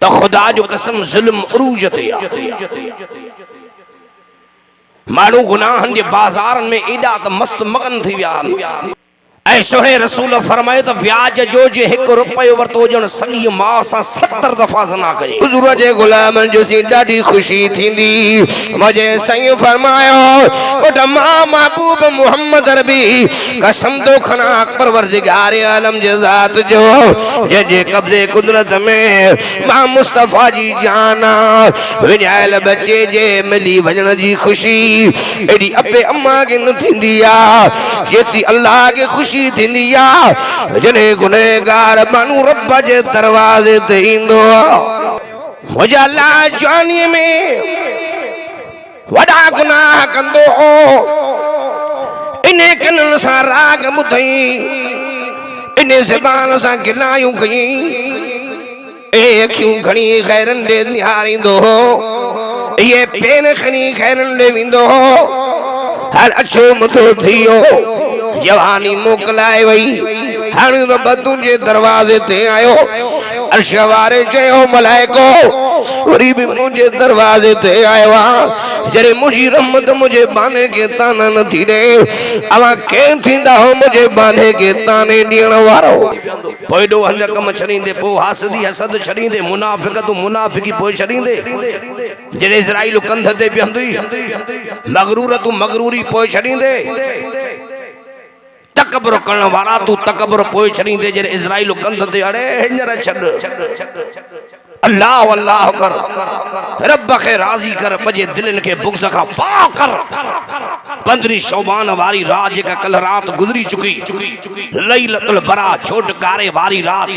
तो खुदा जो कसम जुल्म उरूज ते माण्हू गुनाहन जे बाज़ारन में एडा त मस्त मगन थी विया ऐ सोहे रसूल फरमाए तो व्याज जो जे 1 रुपयो वरतो जण सगी मां सा 70 दफा जना करे। हुजूर जे गुलाम जो सी ॾाढी खुशी थींदी। मुझे सही फरमायो ओ मां महबूब मोहम्मद रबी कसम तो खना परवरदिगार आलम जे ज़ात जो ये जे कब्जे कुदरत में मां मुस्तफा जी जाना विञायल बच्चे जे मिली वजण जी खुशी एडी अबे अम्मा के न थींदी आ जेती अल्लाह के खुशी थींदिया जने गुनहगार मानू रब जे दरवाजे ते ईंदो मुझे अल्लाह जानी में वडा गुनाह कंदो हो इने कनन सा राग मुधई इने ज़बान सा गिलायूं कई ए अखियूं घणी खैरन दे निहारींदो हो ये पेन खणी खैरन दे विंदो हो हर अच्छो मुतो थियो जवानी मोकलाए वही हाणे रब तुझे दरवाजे ते आयो अर्श वारे चयो मलाइको वरी भी मुझे दरवाजे ते आयो आ जरे मुझी रहमत मुझे बाने के ताना न थी दे अवा के थींदा हो मुझे बाने के ताने ॾियण वारो पोइडो हंद कम छड़ींदे पो हासदी हसद छड़ींदे मुनाफिक तू मुनाफिकी पोइ छड़ींदे जरे इज़राइल कंध ते बिहंदी मगरूर तू मगरूरी पोइ छड़ींदे तकबर करण वाला तू तकबर पोइ छड़ींदे जरे इज़राइल कंध ते अड़े हिंजर छड़ अल्लाह अल्लाह कर रब के राजी कर बजे दिलन के बुग़्ज़ का पा कर 15 शौबान वारी रात जेका कल रात गुजरी चुकी लैलतुल बरा छोटकारे वारी रात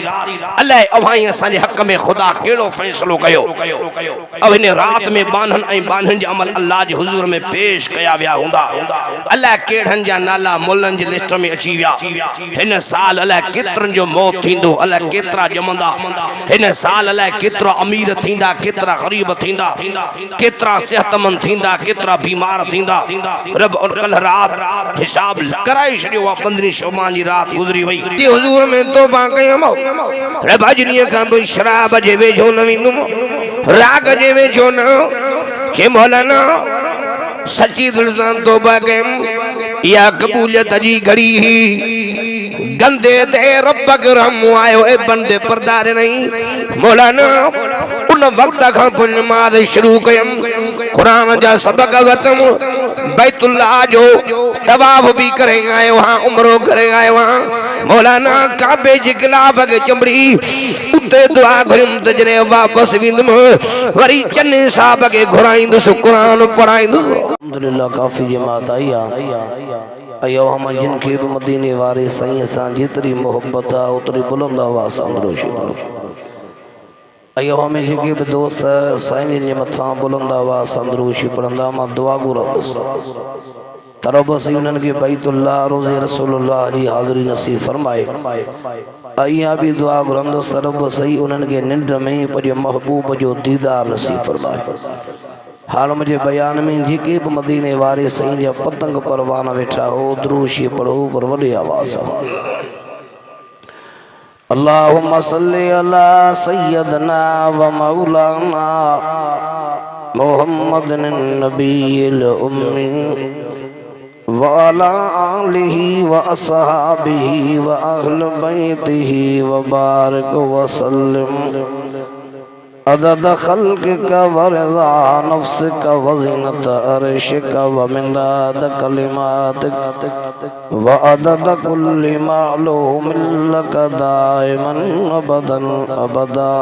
अल्लाह अवाई असांजे हक में खुदा केड़ो फैसलो कयो अब इन रात में बानहन ऐं बानहन जे अमल अल्लाह जे हुजूर में पेश कया विया हुंदा अल्लाह केड़न जा नाला मुल्लन जी लिस्ट में अची विया इन साल अल्लाह केतरन जो मौत थींदो अल्लाह केतरा जमंदा इन साल अल्लाह केतरा अमीर थींदा केतरा गरीब थींदा केतरा सेहतमंद थींदा केतरा बीमार थींदा रब और कल रात हिसाब कराई छड़ियो 15 शौबान जी रात गुजरी वई ते हुजूर में तौबा कयम रब अजनीअ खां पोइ शराब जे वेझो न विंदुमि राग जे वेझो न के मौलाना सच्ची दिल सां तौबा कयम या कबूलियत जी घड़ी ही गंदे ते रब करम आयो ए बंदे परदार नहीं मौलाना उन वक्त खां पोइ नमाज़ शुरू कयम कुरान जा सबक वतम बैतुल्लाह जो तवाफ भी करे आयो हां उमरो करे आयो हां मौलाना काबे जी गिलाफ के चमड़ी उते दुआ घुरम त जने वापस विंदम वरी चन्ने साहब के घुराइंदुस कुरान पढ़ाइंदुस अल्हम्दुलिल्लाह काफी जमात आई अयो हम जिनके भी मदीने वारे सही सा जितरी मोहब्बत आ उतरी बुलंद आवाज अंदरोशी अयो हमें जेके भी दोस्त साईं जे मथा बुलंद आवाज अंदरोशी पढ़ंदा मां दुआ घुरंदुस तरबसी उन्हनि के बैतुल्लाह रोज़े रसूलुल्लाह जी हाज़िरी नसीब फरमाए अया भी दुआ घुरंदुस तरब सही उन्हनि के निंड में पंहिंजे महबूब जो दीदार नसीब फरमाए हाल मुझे बयान में जेके भी मदीने वारे सही जा पतंग परवाना वेठा हो द्रूशी पढ़ो पर वॾे आवाज़ अल्लाहुम्मा सल्ली अला सय्यदना व मौलाना मुहम्मदिन नबील उम्मी व अला आलिहि व अस्हाबिहि व अहल बैतिहि व बारिक व सल्लिम अदद खल्क़िका व रिज़ा नफ्सिका व ज़ीनत अर्शिका व मिदाद कलिमातिका व अदद कुल्लि मालूमिन लका दाइमन अबदन अबदा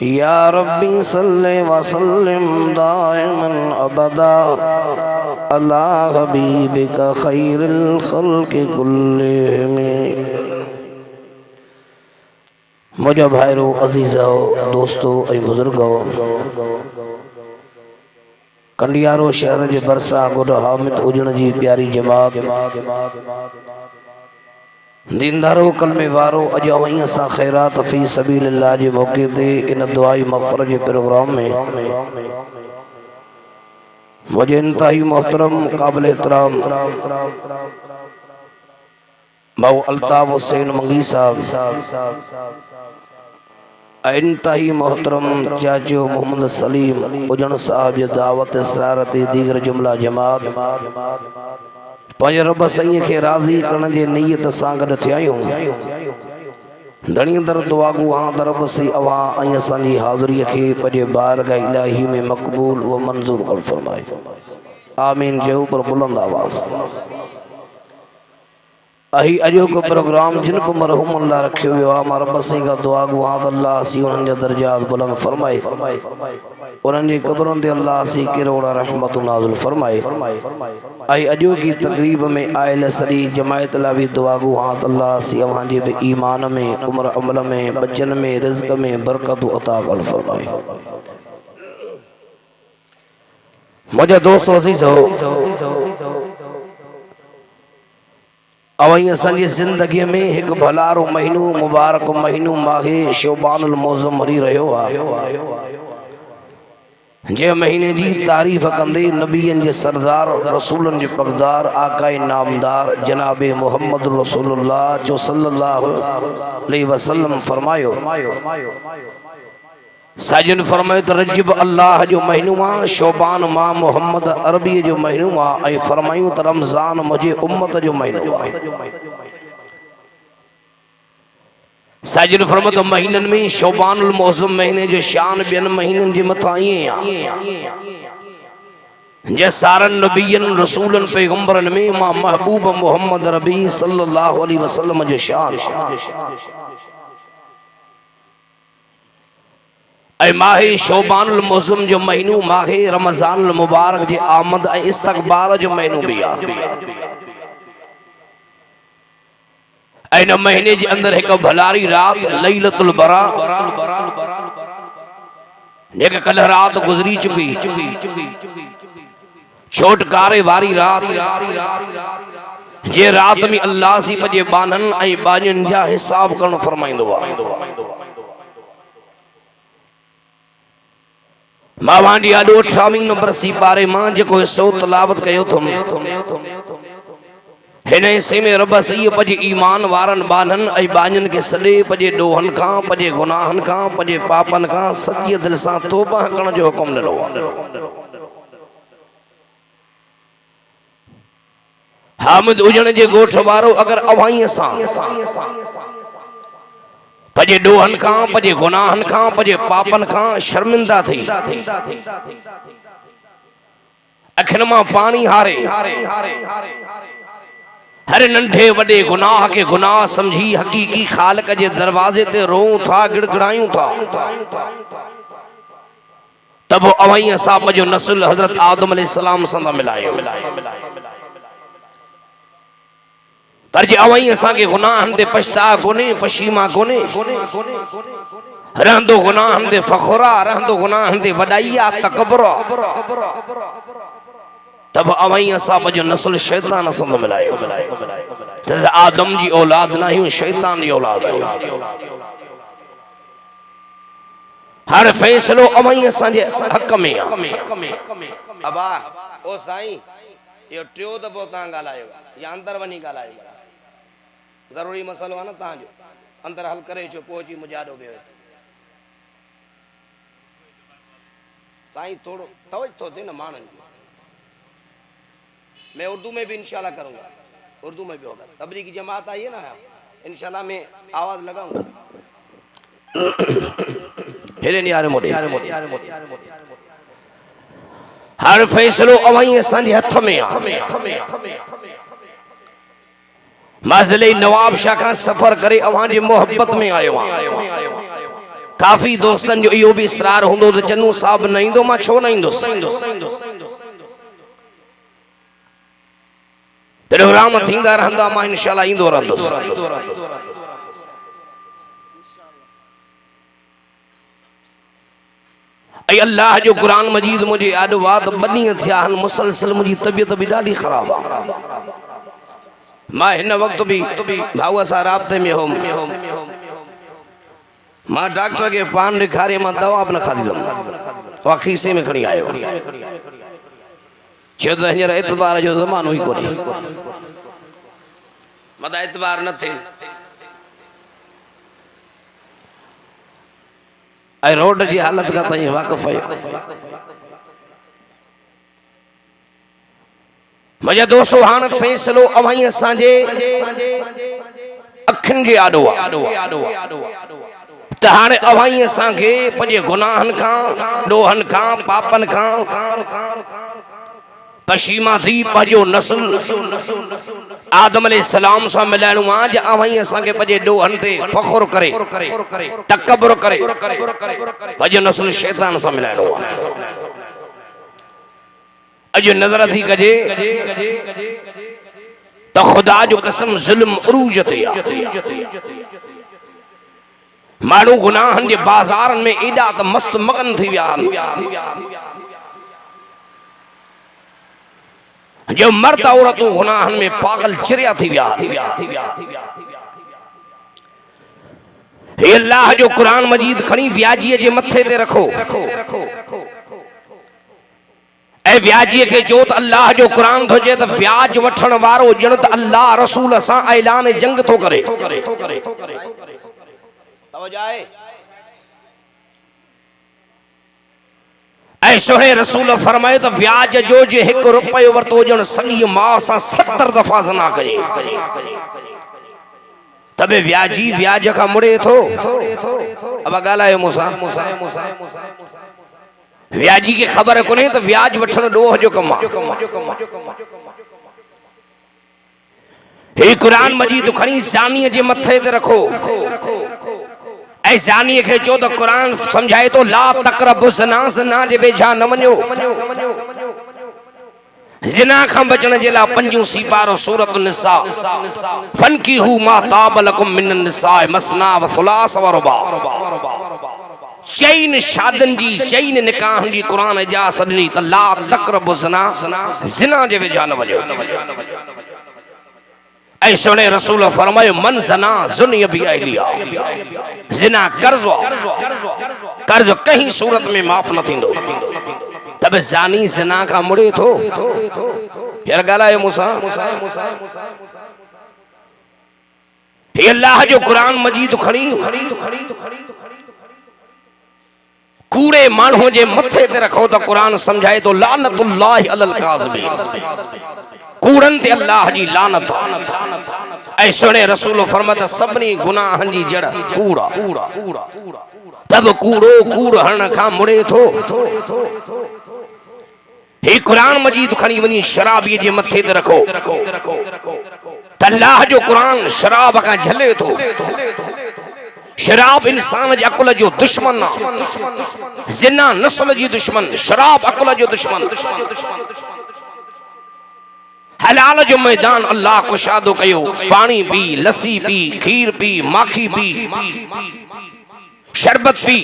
या रब्बी सल्लि व सल्लिम दाइमन अबदा अला हबीबिका खैरिल खल्क़ि कुल्लिहिम। मुझे भाईरो अजीज़ो दोस्तों ऐं बुजुर्गो कंडियारो शहर जे बरसा गुड हामिद उजण जी प्यारी जमात दीनदारो कलमे वारो अॼु वहीं असां ख़ैरात फ़ी सबीलिल्लाह जे मौक़े ते इन दुआई मग़फ़िरत जे प्रोग्राम में मुझे इंतहाई मोहतरम काबिल एहतराम माओ अल्ताफ हुसैन मंगी साहब इंतही मोहतरम चाचो मोहम्मद सलीम उजन साहब जी दावत इसरारत दीगर जुमला जमात पंज रब सही के राज़ी करण जे नीयत सां गॾु थिया आहियूं। धणी दर दुआगू हाँ दरब सी अवा ऐं असांजी हाज़िरीअ खे पंहिंजे बारगाह इलाही में मक़बूल व मंज़ूर कर फरमाए। आमीन जो पर बुलंद आवाज़। अही अजो को प्रोग्राम जिन पर मरहूम अल्लाह रखे हुए आ मारा बसी का दुआ गुआ अल्लाह सी उन दर्जात बुलंद फरमाए। उन्हनि कब्रों दे अल्लाह सी किरोड़ा रहमत नाज़िल फरमाए। अही अजो की तकरीब में आयल सरी जमायत ला भी दुआ गुआ अल्लाह सी अवां जे भी ईमान में उम्र अमल में बच्चन में रिज़्क में बरकत अता फरमाए। मुझे दोस्त अज़ीज़ हो अवई असांजी ज़िंदगी में एक भलारो महीनों मुबारक महीनों माहे शोबानुल मौज़म हरी रहियो आहे। जे महीने जी तारीफ़ कंदे नबियन जे सरदार रसूलन जे पगदार आकाए नामदार जनाबे मोहम्मद रसूलुल्लाह जो सल्लल्लाहु अलैहि वसल्लम फरमायो साजन फरमायो तो रजब अल्लाह जो महीनो आ शोबान मां मोहम्मद अरबी जो महीनो आ ऐं फरमायूं तो रमज़ान मुझे उम्मत जो महीनो आ। साजन फरमायो तो महीनन में शोबानुल मौज़म महीने जो शान बियन महीनन जे मथा ईअं आ जे सारन नबियन रसूलन पैगंबरन में मां महबूब मोहम्मद अरबी सल्लल्लाहु अलैहि वसल्लम जो शान ऐ माहे शोबानुल मौज़म जो महीनो माहे रमज़ानुल मुबारक जे आमद ऐं इस्तक़बाल जो महीनो भी आ। ऐं इन महीने जे अंदर एक भलारी रात लैलतुल बरा जेके कल रात गुज़री चुकी छोटकारे वारी रात जे रात में अल्लाह सी पंहिंजे बानन ऐं बानियन जा हिसाब करण फरमाईंदो आहे। मावांडी आडो 18 नंबर सी पारे मां जेको हिस्सो तलावत कयो थो हिन हिस्से में रब सही पंहिंजे ईमान वारन बानन ऐं बानियन के सॾे पंहिंजे ॾोहन खां पंहिंजे गुनाहन खां पंहिंजे पापन खां सच्ची दिल सां तौबा करण जो हुकुम ॾिनो आहे। हामिद उजण जे ॻोठ वारो अगर अवाईअ सां पंहिंजे ॾोहन खां पंहिंजे गुनाहन खां पंहिंजे पापन खां शर्मिंदा थी अखियुनि मां पानी हारे हर नंढे वॾे गुनाह के गुनाह समझी हकीकी खालिक जे दरवाजे ते रोऊं था गिड़गिड़ायूं था तब अवाई साहब जो नस्ल हजरत आदम अलैहिस्सलाम सां मिलायो पर जे अवाई असां के गुनाहन ते पछता कोने पशीमा कोने रहंदो गुनाहन ते फखरा रहंदो गुनाहन ते वडाइया तकबर तब अवाई साहब जो नस्ल शैतान सां मिलायो जैसे आदम जी औलाद नहीं शैतान जी औलाद है। हर फैसलो अवाई असांजे हक में आ। अबा ओ साईं यो टियो दफ़ो तां ॻाल्हायो या अंदर वञी ॻाल्हायो ज़रूरी मसलो आहे न तव्हांजो अंदर हल करे अचो पोइ अची मुजाडो वियो साईं थोड़ो तवज्जो थे न मानन मैं उर्दू में भी इंशाल्लाह करूंगा उर्दू में भी होगा तबलीगी जमात आई है ना इंशाल्लाह मैं आवाज लगाऊंगा हर फैसलो अवाई असांजे हथ में आ। माज़िले नवाब शाह का सफर करे अवां जी मोहब्बत में आयो काफी दोस्तन जो इहो भी इसरार हुंदो त चन्नू साहब न ईंदो मां छो न ईंदुसि प्रोग्राम थींदा रहंदा मां इंशाल्लाह ईंदो रहंदुसि। ऐं अल्लाह जो कुरान मजीद मुझे आडो वाद बनी थिया हन मुसलसल मुझी तबियत भी ॾाढी ख़राब आ। मां हिन वक्त भी भाऊ सां राब्ते में हो मां डॉक्टर के पान ॾेखारे मां दवा बि न खाधीदुमि वा खीसे में खणी आयो छो त हींअर एतबार जो ज़मानो ई कोन्हे मदा एतबार न थिए ऐं रोड जी हालत का ताईं वाक़िफ़ आहियो। मुंहिंजा दोस्तो हाणे फ़ैसिलो अवां असांजे अखियुनि जे आॾो आहे त हाणे अवां असांखे पंहिंजे गुनाहनि खां ॾोहनि खां पापनि खां पशीमा थी पंहिंजो नस्ल आदम अलैहिस्सलाम सां मिलाइणो आहे। जे अवां असांखे पंहिंजे ॾोहनि ते फ़ख़ुरु करे तकबुर करे पंहिंजो नस्ल शैतान सां मिलाइणो आहे। अॼु नज़र थी कजे त ख़ुदा जो कसम ज़ुल्म उरूज ते आहे। माण्हू गुनाहनि जे बाज़ारनि में एॾा त मस्त मगन थी विया आहिनि जो मर्द औरतूं गुनाहनि में पागल चिरिया थी विया। हे अल्लाह जो क़ुरान मजीद खणी व्याजीअ जे मथे ते रखो ऐं व्याजीअ खे चओ त अल्लाह जो क़ुरान थो चए त व्याज वठण वारो ॼण त अल्लाह रसूल सां ऐलान जंग थो करे। ऐं सोहे रसूल फरमाए त व्याज जो जे 1 रुपयो वरतो ॼण सॼी मां सां 70 दफ़ा ज़ना कजे तबे व्याजी व्याज खां मुड़े थो। अब ॻाल्हायो मूंसां। व्याजी खे ख़बर कोन्हे त व्याज वठण ॾोह जो कमु आहे। हे क़ुरान मजीद खणी ज़ानीअ जे मथे ते रखो ऐं ज़ानीअ खे चओ त क़ुरान सम्झाए थो ला तक़रबु ज़िना, ज़िना जे वेझा न वञो। ज़िना खां बचण जे लाइ 5 सीपारो सूरत निसा फनकीहू मा ताब लकुम मिन निसा मसना व सुलास व रुबा। चैन शादन जी चैन निकाह जी क़ुरान इजाज़त ॾिनी त ला तक़रबु ज़िना, ज़िना जे वेझा न वञो। ऐं सुने रसूल फरमायो मन ज़ना ज़ुनिय बि अहलिया। ज़िना कर्ज़ कहीं सूरत में माफ़ न थींदो तब ज़ानी ज़िना खां मुड़े थो। यार ॻाल्हायो मूंसां। हे अल्लाह जो क़ुरान मजीद खणी कूड़े माण्हू जे मथे ते रखो त क़ुरान सम्झाए थो लानतुल्लाहि अलल काज़िबीन, कूड़न ते अल्लाह जी लानत। ऐं सुने रसूल फरमाता सभनी गुनाहनि जी जड़ कूड़ा तब कूड़ो कूड़ हरण खां मुड़े थो। हे क़ुरान मजीद खणी वञी शराबी जे मथे ते रखो त अल्लाह जो क़ुरान शराब खां झले थो। शराब इंसान जे अकुल जो दुश्मन आहे। ज़िना नस्ल जी दुश्मन, शराब अकुल जो दुश्मन। हलाल जो मैदान अल्लाह को शादो कयो। पानी पी, लस्सी पी, खीर पी, माखी पी, शरबत पी,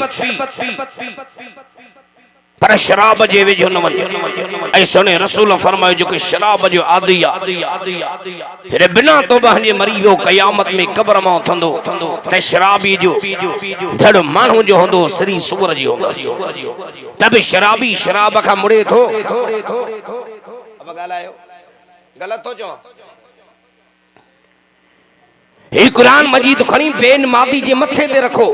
पर शराब जे वेझो न वञ। ऐं सुने रसूल फरमायो जो शराब जो आदी आहे बिना तौबा जे मरी वियो क़यामत में क़ब्र मां उथंदो त शराबी जो धड़ माण्हू जो हूंदो सरी सूर जी हूंदसि तब शराबी शराब खां मुड़े थो। अब ॻाल्हायो गलत थो चवां। हे क़ुरान मजीद खणी बेन मादी जे मथे ते रखो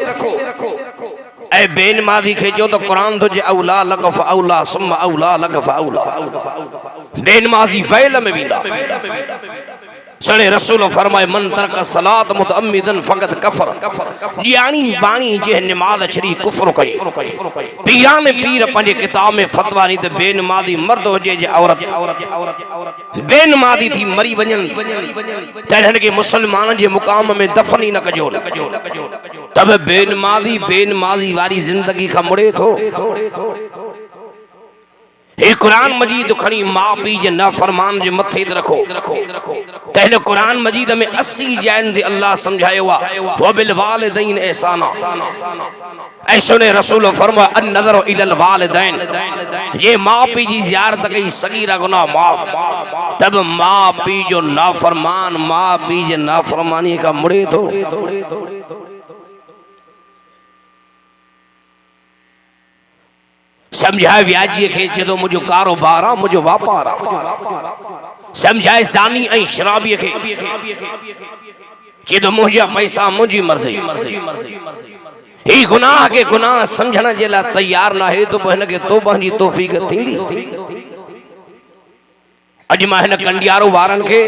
ऐं बेन मादी खे चओ त क़ुरान थो जे औला लक फऔला सुम औला लक फऔला। बेन मादी फैल में वेंदा। सणे रसूल फरमाए मन तरक सलात मुतअम्मिदन फक़त कफर। यानी वाणी जे नमाज छड़ी कुफ्र कई। पीरान पीर पंहिंजे किताब में फतवा नी त बेन मादी मर्द हुजे जे औरत बेन मादी थी मरी वञन त हिन खे मुसलमान जे मुकाम में दफन ई न कजो तब बेन मादी वारी जिंदगी खां मुड़े थो। हे क़ुरान मजीद खणी मां पीउ जे नाफरमान जे मथे ते रखो त हिन क़ुरान मजीद में 80 जाइन ते अल्लाह समझायो आहे व बिल वालिदैन ihsana। ऐं सुने रसूल फरमाया अन नज़र इलल वालिदैन, ये मां पीउ जी ज़ियारत कई सगीरा गुनाह माफ़ तब मां पीउ जो नाफरमान मां पीउ जे नाफरमानी खां मुड़े थो। समझाए व्याजी खे चेतो मुझो कारोबार आहे मुझो वापार आहे। समझाए ज़ानी ऐं शराबी खे चेतो मुंहिंजा पैसा मुंहिंजी मर्ज़ी। ही गुनाह के गुनाह समझण जे लाइ तैयार ना है तो हिन खे तौबा जी तौफीक थींदी। अज मां हिन कंडियारो वारनि खे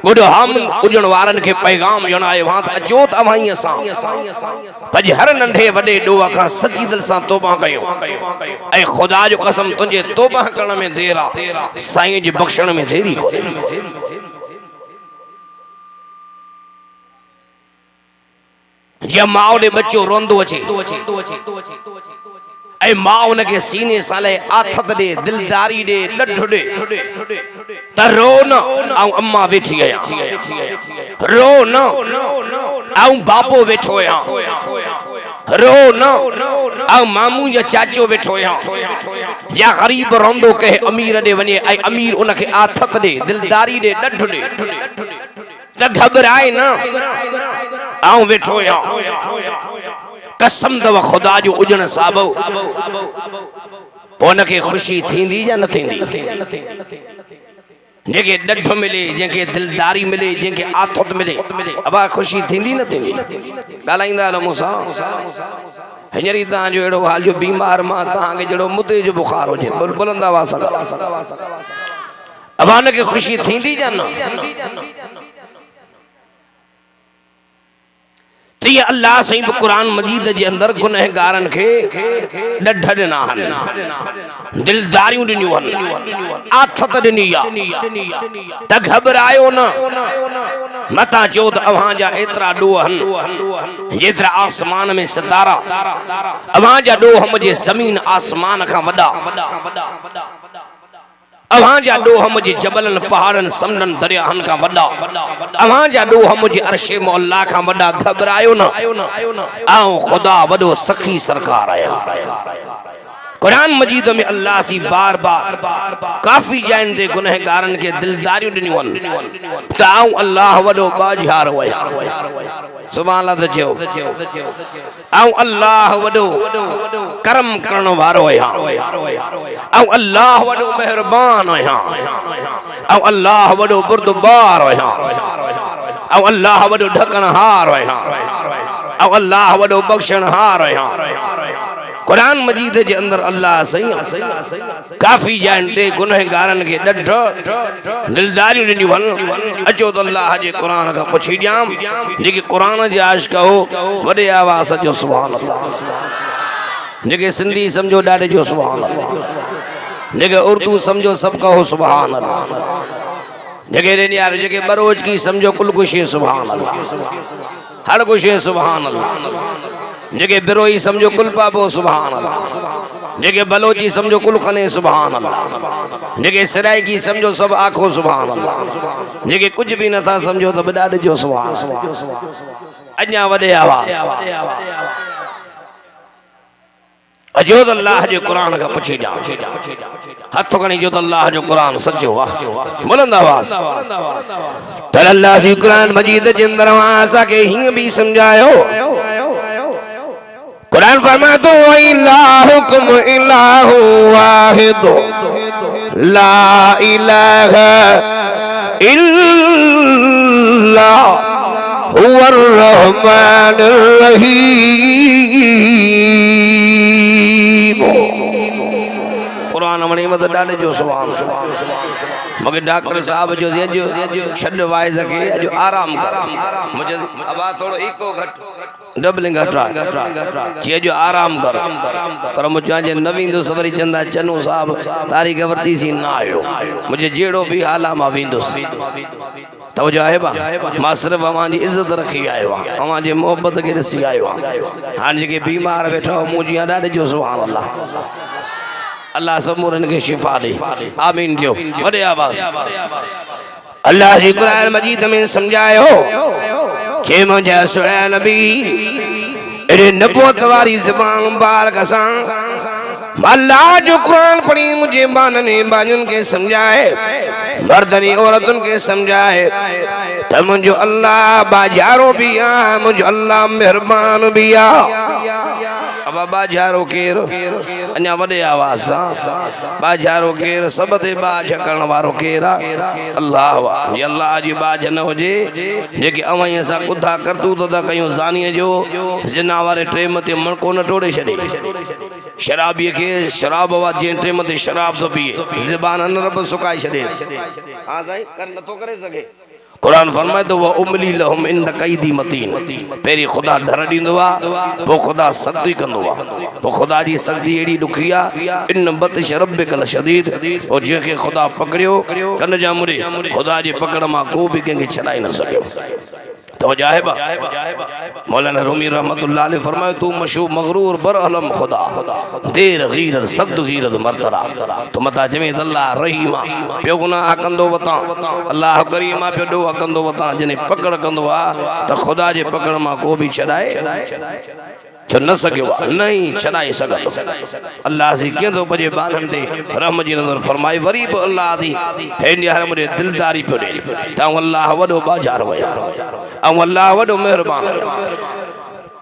गुड हम उजण वारनि खे पैगाम ॼणायो हां त अचो त अवां सां पज हर नंढे वॾे ॾोह खां सची दिलि सां तौबा कयो ऐं ख़ुदा जो कसम तुंहिंजे तौबा करण में देर आहे, साईं जी बख़्शण में देरी कोन्हे। जीअं माउ ॾे बच्चो रोंदो अचे ऐं मां उनखे सीने सां लहे आथत ॾे दिलदारी ॾे ॾढ ॾे त रो न ऐं अम्मा वेठी आहियां, रो न ऐं बापो वेठो आहियां, रो न ऐं मामू या चाचो वेठो आहियां। या ग़रीब रोंदो कंहिं अमीर ॾे वञे ऐं अमीर उनखे आथत ॾे दिलदारी ॾे ॾढ ॾे त घबराए न ऐं वेठो आहियां। कसम दव खुदा जो उजण साहब पोइ उनखे ख़ुशी थींदी या न थींदी? जंहिंखे ॾढ मिले, जंहिंखे दिलदारी मिले, जंहिंखे आथत मिले, अबा ख़ुशी थींदी न थींदी? ॻाल्हाईंदा हलो मूंसां। हींअर ई तव्हांजो अहिड़ो हाल जो बीमार मां तव्हांखे जहिड़ो मुदे जो बुखार हुजे बुलंद आवाज़ सां अबा उनखे ख़ुशी थींदी या न? तो ये अल्लाह सही कुरान मजीद जे अंदर गुनहगारन के ॾढ ॾिना आहिनि, दिलदारियूं ॾिनियूं आहिनि, आथत ॾिनी आहे त घबरायो न। मता चओ त अव्हां जा एतिरा ॾोह आहिनि जेतिरा आसमान में सितारा, अव्हां जा ॾोह मुंहिंजे ज़मीन आसमान खां वॾा, अव्हां जा ॾोह मुंहिंजे जबलनि पहाड़नि समुंडनि दरियाहनि खां वॾा, अव्हां जा ॾोह मुंहिंजे अर्शे मौला खां वॾा। घबरायो न, ऐं ख़ुदा वॾो सखी सरकार आया। कुरान मजीद में अल्लाह सी बार बार काफ़ी जाइन ते गुनहगारन के दिलदारियूं ॾिनियूं आहिनि त आऊं अल्लाह वॾो बाज़ार आहियां। सुभान अल्लाह चयो, आऊं अल्लाह वॾो करम करण वारो आहियां, आऊं अल्लाह वॾो मेहरबान आहियां, आऊं अल्लाह वॾो बुरदबार आहियां, आऊं अल्लाह वॾो ढकणहार आहियां, आऊं अल्लाह वॾो बख़्शणहार आहियां। कुरान मजीद जे अंदर अल्लाह सही काफ़ी जाइन ते गुनहगारन के ॾढ दिलदारियूं ॾिनियूं आहिनि। अचो त अल्लाह जे कुरान खां पुछी ॾियां, जेके कुरान जे आशिक़ हो वॾे आवाज़ जो सुभान अल्लाह, जेके सिंधी सम्झो ॾाढे जो सुभान अल्लाह, जेके उर्दू सम्झो सब कहो सुभान अल्लाह, जेके बरोज की सम्झो कुल कुछ सुभान अल्लाह, हर कुछ सुभान अल्लाह, जेके बिरोही समझो कुल पापो सुभान अल्लाह, जेके बलोची समझो कुल खने सुभान अल्लाह, जेके सिराई की समझो सब आखो सुभान अल्लाह, जेके कुछ भी न था समझो तो बड़ा जो सुभान अल्लाह। अञा वडे आवाज अजो त अल्लाह जो कुरान का पुछी जा हथ खणी जो त अल्लाह जो कुरान सच्चो आहे। बुलंद आवाज त अल्लाह जी कुरान मजीद जे अंदर असा के ही भी समझायो। कुरान फरमातो इलाहुकुम इलाहु वाहिद ला इलाहा इल्ला हुवर रहमानुर रहीम। कुरान मनी मत डाले जो सुभान मगर डॉक्टर साहब जो छड वाइज के जो आराम कर मुझे अब थोड़ो इको घट डबलिंग घटा जे जो आराम कर पर मुझे जे नवींदो सवरी चंदा चन्नू साहब तारीख वरती सी ना आयो मुझे जेड़ो भी हाला मा विंदुस तवजो है बा मां सिर्फ अवां जी इज्जत रखी आयो अवां जी मोहब्बत के रसी आयो हां जे बीमार बैठो मुझे डाडे जो सुभान अल्लाह अल्लाह सबूरन के शिफा दे आमीन जो बड़े आवाज अल्लाह जी कुरान मजीद में समझायो के मुझे सुना नबी अरे नबूवत वाली ज़बान मुबारक सा अल्लाह जो कुरान पढ़ी मुझे बानने बाजुन के समझाए मर्दनी औरतुन के समझाए तो मुझे अल्लाह बाजारो भी आ मुझे अल्लाह मेहरबान भी आ। अब बाबा बाजारो केर अन्या वडे आवाज सां बाजारो केर सब ते बाज करण वारो केर अल्लाह वाह ये अल्लाह जी बाज न होजे जेके अवई असा कुथा करतूत ता कयूं ज़ानीअ जो जिना वारे टेम ते मणको न टोड़े छड़े शराबी के शराब वा जे टेम ते शराब तो पिए ज़बान न रब सुकाई छड़े हां साईं कर न तो करे सके कुरान फरमाए तो वो उमली लहुम इन कैदी मतीन पेरी खुदा डर दींदो आ वो खुदा सख्ती कंदो आ वो खुदा जी सख्ती एड़ी दुखिया इन बतश रब्बिकल शदीद ओ जेके खुदा पकड़ियो कन जा मुरे खुदा जी पकड़ मा को भी कंगे छड़ाई न सके तो जाहिबा मौलाना रूमी रहमतुल्लाह अलैह फरमाए तू मशहूर मगरूर बरअलम खुदा देर गीरत सख्त गीरत मरतरा तो मता जमे अल्लाह रहीमा पियो गुनाह कंदो वता अल्लाह करीमा पियो दो कंदो वता जने पकड़ कंदो आ तो खुदा जे पकड़ मा को भी छड़ाए छो न सके नहीं छड़ाई सगतो अल्लाह से के तो बजे बानन दे रहम जी नजर फरमाई वरी ब अल्लाह दी हे यार मुरे दिलदारी पड़े ता अल्लाह वडो बाजार वया अ अल्लाह वडो मेहरबान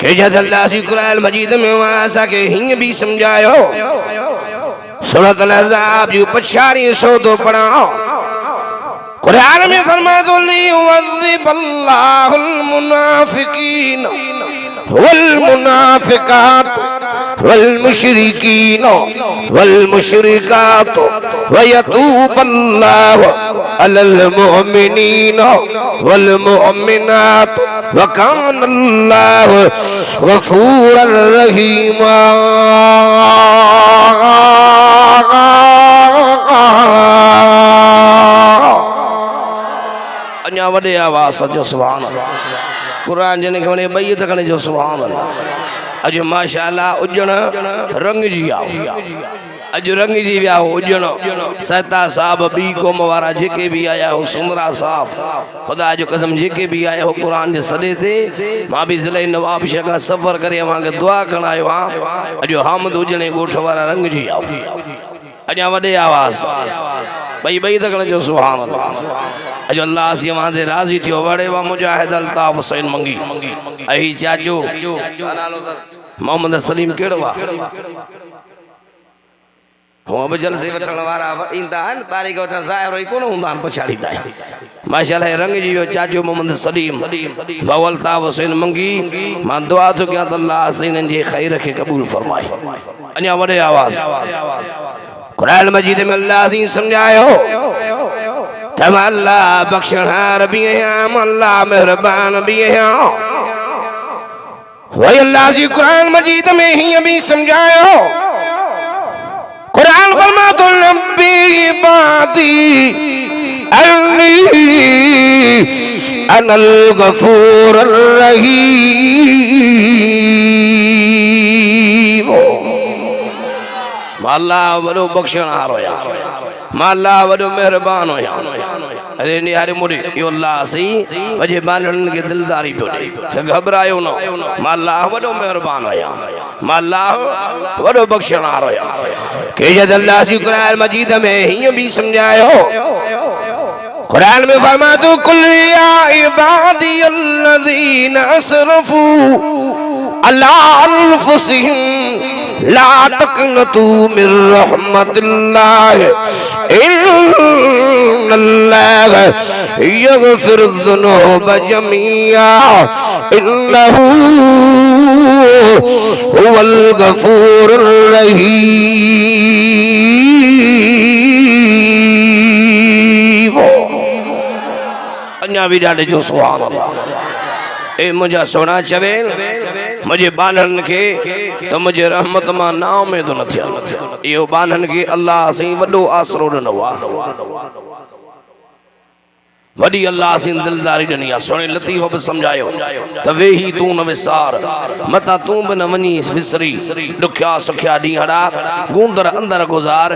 के जद अल्लाह सी कुरान मजीद में वासा के हिंग भी समझायो सूरत अल-अहज़ाब जो पछाड़ी सो तो पढ़ाओ कुरान में फरमाया तो लियुअज़्ज़िबल्लाहुल मुनाफिकीन वल मुनाफिकात वल मुशरिकीन वल मुशरिकात व यतूबल्लाहु अलल मुमिनीन वल मुमिनात व कानल्लाहु गफूरर रहीमा अन्या वडे आवाज जो सुभान अल्लाह कुरान जने के वने बई तकने जो सुभान अल्लाह अज माशाअल्लाह उजण रंग जी आओ अज रंग जी विया उजण सहता साहब बी कौम वारा जेके भी आया हो सुमरा साहब खुदा जो कसम जेके भी आया हो कुरान जे सदे थे मां भी जिले नवाब शाह का सफर करे वहां के दुआ करण आयो हां अज हामद उजणे गोठ वारा रंग जी आओ अजा वडे आवाज बई बई तकने जो सुभान अल्लाह अज अल्लाह सी वहां से राजी थियो वड़े वा मुजाहिद अल्ताफ हुसैन मंगी अही चाचो मोहम्मद सलीम केड़ो वा हो अब जलसे वठण वारा इंदा आन तारीख वठण ज़ाहिर होई कोन हुंदा आन पछाड़ी दा माशाअल्लाह रंग जी जो चाचो मोहम्मद सलीम बाव अल्ताफ हुसैन मंगी मां दुआ तो क्या अल्लाह सैन जे खैर के कबूल फरमाए अन्या वडे आवाज कुरान मजीद में अल्लाह दी समझायो तम अल्लाह बख्शनहार भी है अल्लाह मेहरबान भी है वही अल्लाह जी कुरान मजीद में ही अभी समझायो कुरान फरमातो नबी बादी अन्नी अनल गफूर रहीम माला वडो बख्शनहार होया माला वडो मेहरबान होया अरे निहारे मुरी यो अल्लाह सही वजे बानन के दिलदारी पड़े त घबरायो न माला वडो मेहरबान होया माला वडो बख्शनहार होया के जद अल्लाह सी कुरान मजीद में ही भी समझायो कुरान में फरमा तो कुल या इबादी अल्लज़ीना असरफू अला अनफुसिहिम ला तक़नतू मिर रहमतिल्लाह इन्नल्लाह यग़फिरुज़्ज़ुनूब जमीआ इन्नहू हुवल गफूरुर रहीम अन्या भी ॾाढे जो सुभान अल्लाह ए मुझा सोना चवे मुझे बानन के तो मुझे रहमत मां नाव में तो न थिया यो बानन के अल्लाह सही वडो आसरो ॾिनो आ वडी अल्लाह से दिलदारी ॾिनी आ सोने लतीफ़ो भी समझायो त वेही तू न विसार मता तू भी न वनी विसरी दुखिया सुखिया ॾींहड़ा गूंदर अंदर गुज़ार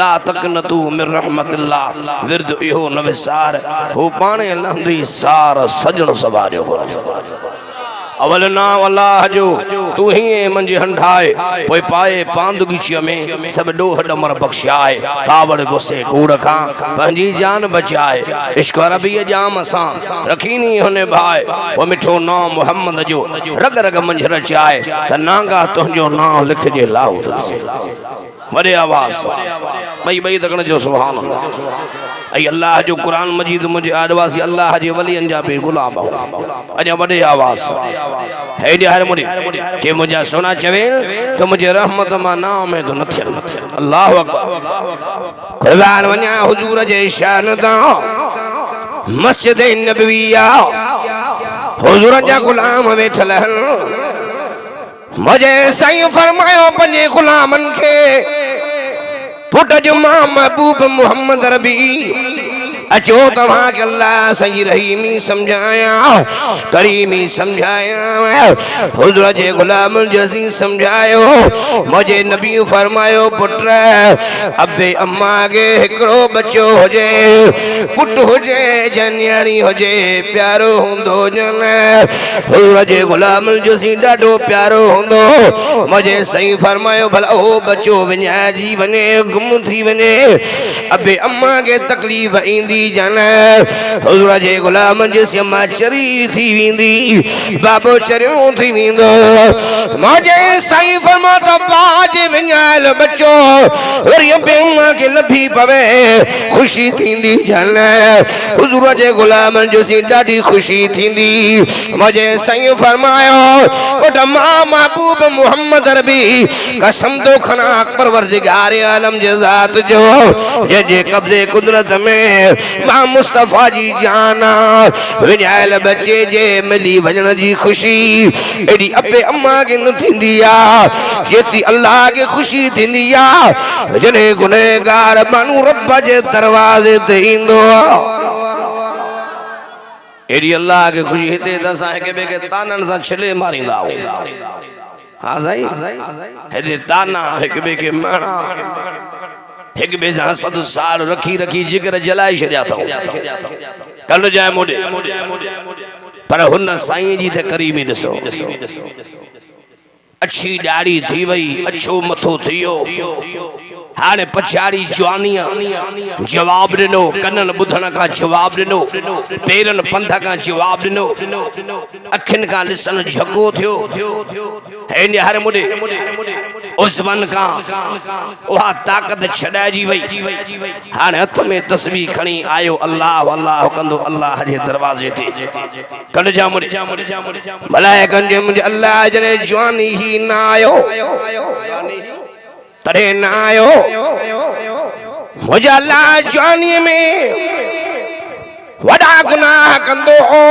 ला तकन तू मिर रहमतिल्लाह विरद इहो न विसार हो पाणे लहंदी सार सजण सवारियो अवल नाम अल्लाह जो तू ही मंजे हंडाए पोइ पाए पांदुगीचीअ में सब डोह डमर बख्शाए कावड़ गुस्से कूड़ खां पंहिंजी जान बचाए इश्क रबीअ जाम असां रखीनी हुने भाए वो मिठो नाम मोहम्मद जो रग रग मंझ रचाए त नांगा तुंहिंजो नाम लिखजे लाओ वॾे आवाज़ बई बई तकण जो सुभान अल्लाह ऐं अल्लाह जो कुरान मजीद मुंहिंजे आदिवासी अल्लाह जे वलियनि जा बि गुलाम अञा वॾे आवाज़ हेॾे हर मुड़ी के मुंहिंजा सोना चवे त मुंहिंजे रहमत मां नाम में तो न थियनि अल्लाह अकबर कुर्बान वञा हुजूर जे शान तां मस्जिद नबविया हुजूर जा गुलाम वेठल मुझे सही फरमायो पंजे गुलामन के पुट जो मां महबूब मोहम्मद रबी अचो तव्हां के अल्लाह सही रहीमी समझाया करीमी समझाया हुजूर जे गुलाम जजी समझायो मुझे नबी फरमायो पुट अबे अम्मा के हिकड़ो बच्चो होजे पुट होजे जन्याणी होजे प्यारो हुंदो जन हुजूर जे गुलाम जजी ॾाढो प्यारो हुंदो मुझे सही फरमायो भला ओ बच्चो विञाइजी वने गुम थी वने अबे अम्मा के तकलीफ़ ईंदी जाना हुजूर जे गुलाम जे मां चरी थी वेंदी बाबो चरियो थी वेंदो मुझे साईं फरमाता बाज विञायल बच्चो वरी अम्मा के लभी पवे खुशी थींदी जाना हुजूर जे गुलाम जे ॾाढी खुशी थींदी मुझे साईं फरमायो उठ मां महबूब मोहम्मद रबी कसम तो खना परवरदिगार आलम जे ज़ात जो जे कब्ज़े कुदरत में मां मुस्तफा जी जाना विञायल बच्चे जे मिली वञण जी खुशी एडी अबे अम्मा के न थींदी आ जेती अल्लाह के खुशी थींदी आ जने गुनहगार मानू रब जे दरवाजे ते ईंदो एडी अल्लाह के खुशी हिते त असां हिक ॿिए खे ताननि सां छिले मारींदा हाँ साईं हेॾे ताना हिक ॿिए खे माणा एक बे सद साल रखी रखी जिगर जलाए छड़िया थो कल जाए मोडे पर हुन साईं जी ते करीमी ॾिसो अच्छी ॾाढ़ी थी वई अच्छो मथो थियो हाणे पछाड़ी जवानीअ जवाब ॾिनो कननि ॿुधण खां जवाब ॾिनो पेरनि पंध खां जवाब ॾिनो अखियुनि खां ॾिसण झगो थियो हेन हर मुडे उस्मान खां उहा ताक़त छॾाइजी वई हाणे हथ में तस्बीह खणी आयो अल्लाह अल्लाह कंदो अल्लाह जे दरवाजे ते कन जा मुडे मलाइकनि जे मुंहिंजे अल्लाह जने जवानी ही न आयो तरे न आयो मुझे अल्लाह जवानी में वड़ा गुनाह कंदो हो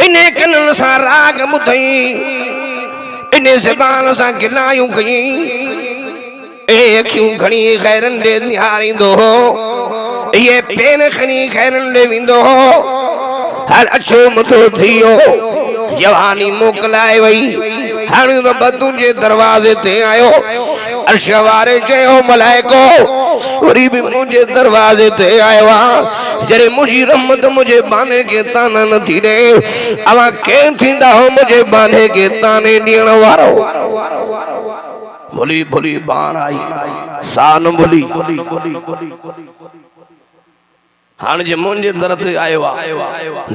इने कनन सां राग ॿुधई इने ज़बान सां गिलायूं कई ए अखियूं खणी ख़ैरन ॾे निहारींदो हो ये पेन खणी ख़ैरन ॾे वेंदो हो हर अच्छो मथो थियो जवानी मोकलाए वई हाणे रब तुंहिंजे दरवाजे ते आयो अर्श वारे चयो मलाइको वरी भी मुझे दरवाजे ते आयो आ जरे मुझी रहमत मुझे बाने के ताना न थी रे अवा के थींदा हो मुझे बाने के ताने ॾियण वारो भोली भोली बाण आई सान भोली हाणे जे मुंहिंजे दर ते आयो आ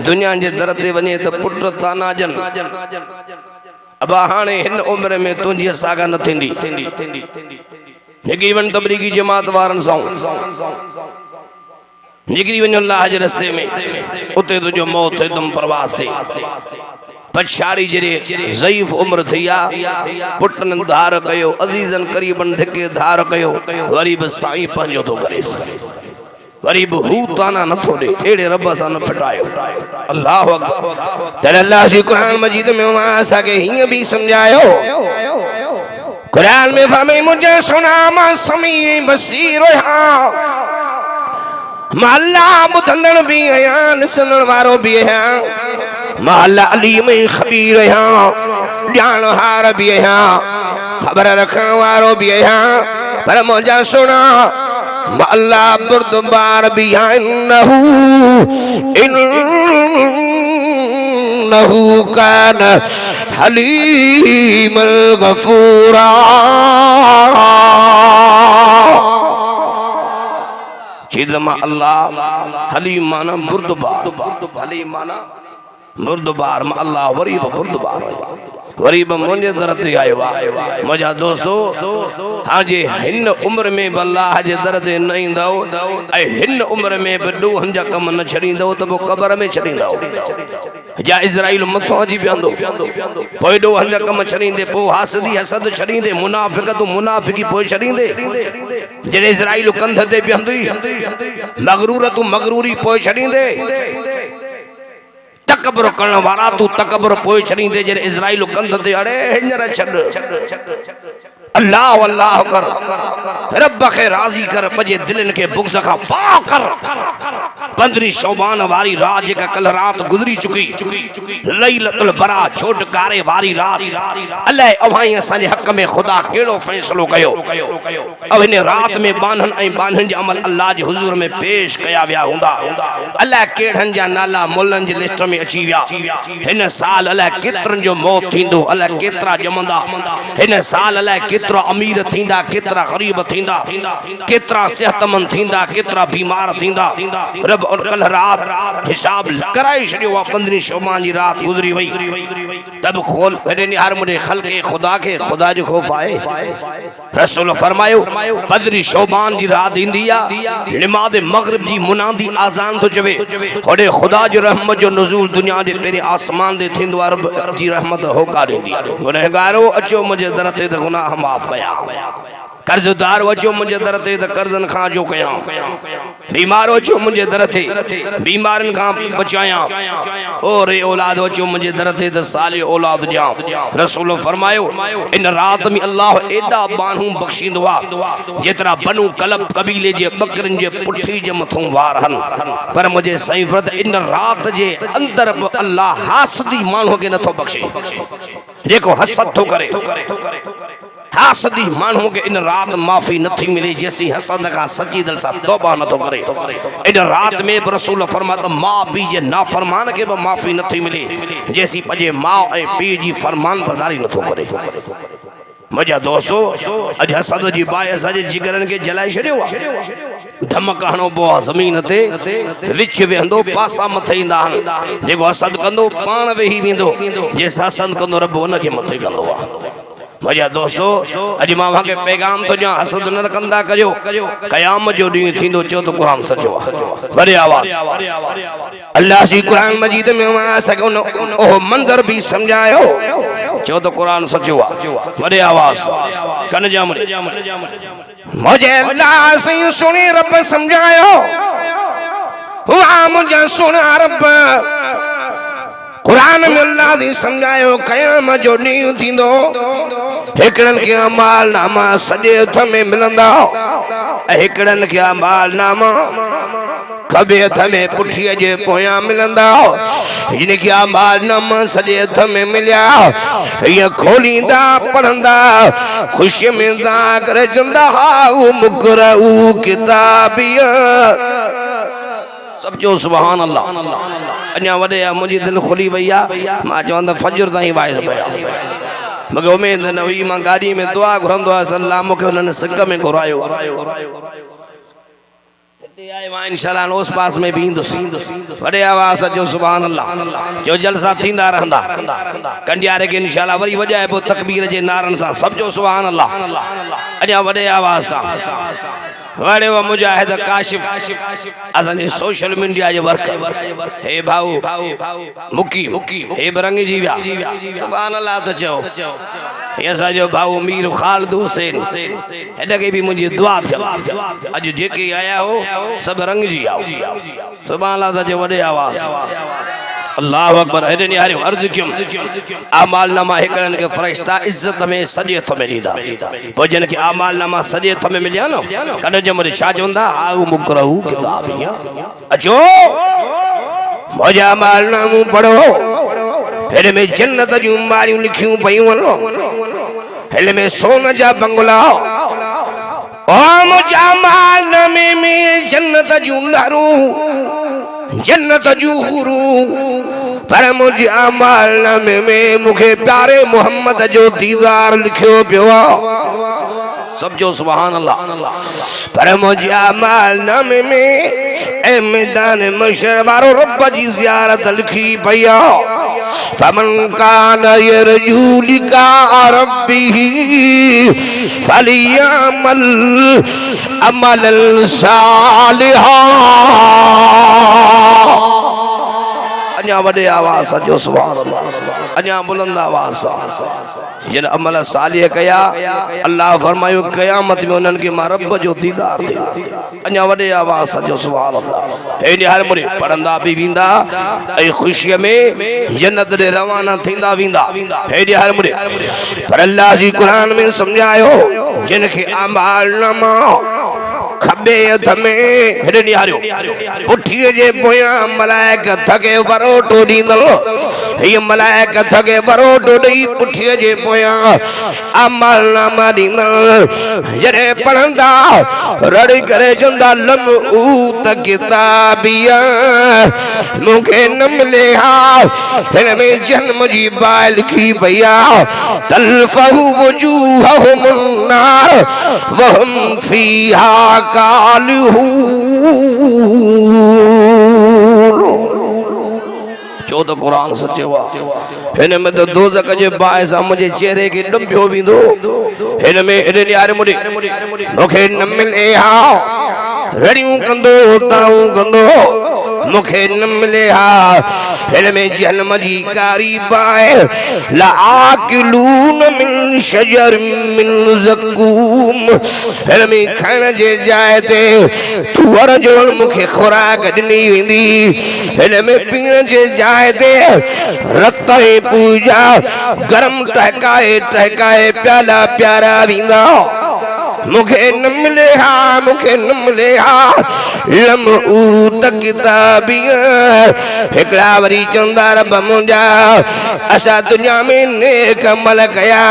दुनिया जे दर ते वञे त पुट ताना जन अबा हाणे हिन उम्र में तुंहिंजी सागा न थींदी निकिरी वञ तबलीगी जमात वारनि सां निकिरी वञ अल्लाह जे रस्ते में उते तुंहिंजो मौत थे तुम प्रवास थे पछाड़ी जरे ज़ईफ उम्र थिया पुटन धार कयो अजीजन करीबन धिके धार कयो वरी बि साईं पंहिंजो थो करे वरी भी हू ताना न थो दे एड़े रब सा न फटायो अल्लाह अकबर तले अल्लाह जी कुरान मजीद में वहां के हिय भी समझायो कुरान में फरमाई मुझे सुना मा समी बसीर हां माला बुधंदड़ भी है लिसनड़ वारो भी है माला अलीम खबीर है जान हार भी है खबर रखण वारो भी है पर मुझे सुना अल्लाह बुरदबार भी इन्नहु इन्नहु कान हलीमल गफूरा। चिदमा अल्लाह हलीम माना बुर्दबार, हलीम माना बुर्दबार में अल्लाह वरीब बुर्दबार वरीब मुझे दर ते आयो आहे मुझा दोस्तों। हाँ जी हिन उम्र में भी अल्लाह जे दर ते न ईंदो ऐं हिन उम्र में भी ॾोहनि जा कम न छॾींदो त पोइ क़बर में छॾींदो या इज़राइल मथां अची बीहंदो पोइ ॾोहनि जा कम छॾींदे पोइ हासदी हसद छॾींदे मुनाफ़िक़ तूं मुनाफ़िकी पोइ छॾींदे जॾहिं इज़राइल कंध ते बीहंदी मगरूर तूं मगरूरी पोइ छॾींदे तकबर करण वारा तू तकबर पोइ छॾींदे जॾहिं इज़राइल कंध ते अड़े हींअर छॾ अल्लाह अल्लाह कर रब खे राज़ी कर पंहिंजे दिलनि खे बुग़्ज़ खां पाक कर। 15 शौबान वारी रात जेका कल रात गुज़री चुकी लैलतुल बरात छोटकारे वारी रात अलाए अवाई असांजे हक़ में ख़ुदा कहिड़ो फ़ैसिलो कयो अब हिन रात में बानहन ऐं बानहन जे अमल अल्लाह जे हुज़ूर में पेश कया विया हूंदा अलाए केड़हन जा नाला मुल्लन जी लिस्ट में अची विया। हिन साल अलाए केतिरनि जो मौत थींदो अलाए केतिरा ॼमंदा हिन साल अलाए केतिरा अमीर थींदा केतिरा ग़रीब थींदा केतिरा सेहतमंद थींदा केतिरा बीमार थींदा रब कल रात हिसाब कराए छॾियो आहे। 15 शौबान जी रात गुज़री वई तब खोल करे निहार मुझे खल्क़े खुदा के खुदा जो खौफ आहे। रसूल फरमायो 15 शौबान जी रात ईंदी आहे नमाज़ मगरिब जी मुनादी आज़ान तो चवे होड़े खुदा जी रहमत जो नुज़ूल दुनिया जे पेरे आसमान दे थींदो आहे रब जी रहमत होकार ईंदी आहे। गुनहगारो अचो मुंहिंजे दर ते त गुनाह माफ़ कया कर्जदार अचो मुंहिंजे दर ते त कर्ज़नि खां जो कया बीमार अचो मुंहिंजे दर ते बीमारनि खां बचाया और औलाद अचो मुंहिंजे दर ते त साले औलाद ॾियां। रसूल फरमायो इन रात में अल्लाह एॾा बानू बख़्शींदो आहे जेतिरा बनू कलब कबीले जे बकरनि जे पुठी जे मथां वार हन पर मुंहिंजे साईं फरत इन रात जे अंदर बि अल्लाह हासदी माण्हू खे नथो बख़्शे जेको हसद थो करे हासदी माण्हू के इन रात माफ़ी नथी मिले जैसी हसद का सच्ची दिल से तौबा नथो करे। इन रात में रसूल फरमाता माँ पी जे नाफरमान के माफ़ी नथी मिले जैसी पंहिंजे माँ ऐं पीउ जी फरमान बरदारी नथो करे। मुझा दोस्तों अज हसद जी बाहि असांजे जिगरनि खे जलाए छॾियो आहे। धमक हणो पो ज़मीन ते विच वेहंदो पासा मथे ईंदा आहिनि जेको हसद कंदो पाण वेही वेंदो जेस हसद कंदो रब उनखे मथे कंदो आहे। मुझा दोस्तों अज मां के पैगाम तो ॾियां हसद न कंदा कजो क़यामत जो ॾींहुं थींदो चो तो कुरान सचो आहे। वॾे आवाज़ अल्लाह जी कुरान मजीद में मां सगो ओ मंजर भी समझायो चो तो कुरान सचो आहे। वॾे आवाज़ कन जा मुझे अल्लाह से सुनी रब समझायो हुआ मुझे सुना रब कुरान में अल्लाह दी समझायो क़यामत जो ॾींहुं थींदो हिकड़न के अमाल नामा सॼे हथ में मिलंदा ऐं हिकड़न के अमाल नामा खबे हथ में पुठीअ जे पोयां मिलंदा जिन के अमाल नामा सॼे हथ में मिलिया हीअं खोलींदा पढ़ंदा ख़ुशी में करे चवंदा हाउ मुक़रऊ किताबिया सब जो सुभान अल्लाह। अञा वॾे मुंहिंजी दिलि खुली वई आहे मां चवंदा फजर ताईं वाइस पिया मूंखे उमेद न हुई मां गाॾी में दुआ घुरंदो आहियां अल्लाह मूंखे हुननि सिक में घुरायो हिते आयो आहियां इंशाअल्लाह उस पास में भी ईंदुसि। वॾे आवाज़ जो सुभान अल्लाह जो जलसा थींदा रहंदा कंडियारे के इंशाअल्लाह वरी वॼाए पोइ तकबीर जे नारनि सां सब जो सुभान अल्लाह। अञा वॾे आवाज़ सां वड़े वो मुजाहिद काशिफ असांजे सोशल मीडिया जे वर्क हे भाऊ मुकी हे बरंगी जी विया सुभान अल्लाह तो चओ हे असांजो भाऊ मीर खालिद हुसैन हेॾे भी मुंहिंजी दुआ थियल अॼु जेके आया हो सब रंग जी आओ सुभान अल्लाह तो चओ। वॾे आवाज़ अल्लाह अकबर हेॾे निहारियो अर्ज़ कयुम आमाल नामा हिकड़न के फरिश्ता इज्जत में सॼे हथ में ॾींदा पोइ जिन खे आमाल नामा सॼे हथ में मिलिया न कॾहिं जमरे छा चवंदा आउ मुक़रऊ किताबिया अचो मुंहिंजा आमाल नामो पढ़ो हेॾे में जन्नत जूं मारियूं लिखियूं पयूं हेॾे में सोन जा बंगला ओ मुंहिंजा आमाल नामे में जन्नत जूं नारूं जन्नत जूं हुरूं पर मुझे अमल नामे में मुखे प्यारे मोहम्मद जो दीदार लिखियो पियो सब जो सुभान अल्लाह। पर मुझे अमल नामे में ए मैदान मशर वारो रब जी ज़ियारत लिखी पिया फमन कान यरजू लिका रब्बिही फलियामल अमलन सालिहा। अञा वडे आवाज़ जो सुभान अल्लाह अञा बुलंद आवाज़ जिन अमल सालिह कया अल्लाह फरमायो क़यामत में उन्हनि खे मां रब जो दीदार थी। अञा वडे आवाज़ जो सुभान अल्लाह हे हर मुरे पढ़ंदा भी वींदा ऐं ख़ुशीअ में जन्नत ॾे रवाना थींदा वींदा हे हर मुरे। पर अल्लाह जी क़ुरान में समझायो जिन खे अमाल नमा खबे हथ में हेॾे निहारियो पुठीअ जे पोयां मलाइक थके वरोटो ॾींदो हीअ मलाइक थके वरोटो ॾेई पुठीअ जे पोयां अमल नामा ॾींदो जॾहिं पढ़ंदा रड़ी करे चवंदा लम ऊत किताबिया मूंखे न मिले हा हिन में जन्म जी बाहि लिखी पई आहे तल्फहु वजूहहुम नार वहुम फीहा कालहू। चो तो कुरान सच्चो आहे हिन में तो दोज़ख जे बाहि सां मुंहिंजे चेहरे खे ॾंभियो वेंदो हिन में हेॾे यार मुड़े मूंखे न मिले हा रड़ियूं कंदो ताऊं कंदो मूंखे न मिले हा हिन में जन्म जी कारी बाहि लाकिलून मिन शजर मिन ज़क़ूम हिन में खाइण जे जाइ ते तुअर जो मूंखे खुराक ॾिनी वेंदी हिन में पीअण जे जाइ ते रत ऐं पूजा गरम टहकाए टहकाए प्याला प्यारा वेंदा मूंखे न मिले हा मूंखे न मिले हा लम ऊत किताबिया हिकिड़ा वरी चवंदा रब मुंहिंजा असां दुनिया में नेक अमल कया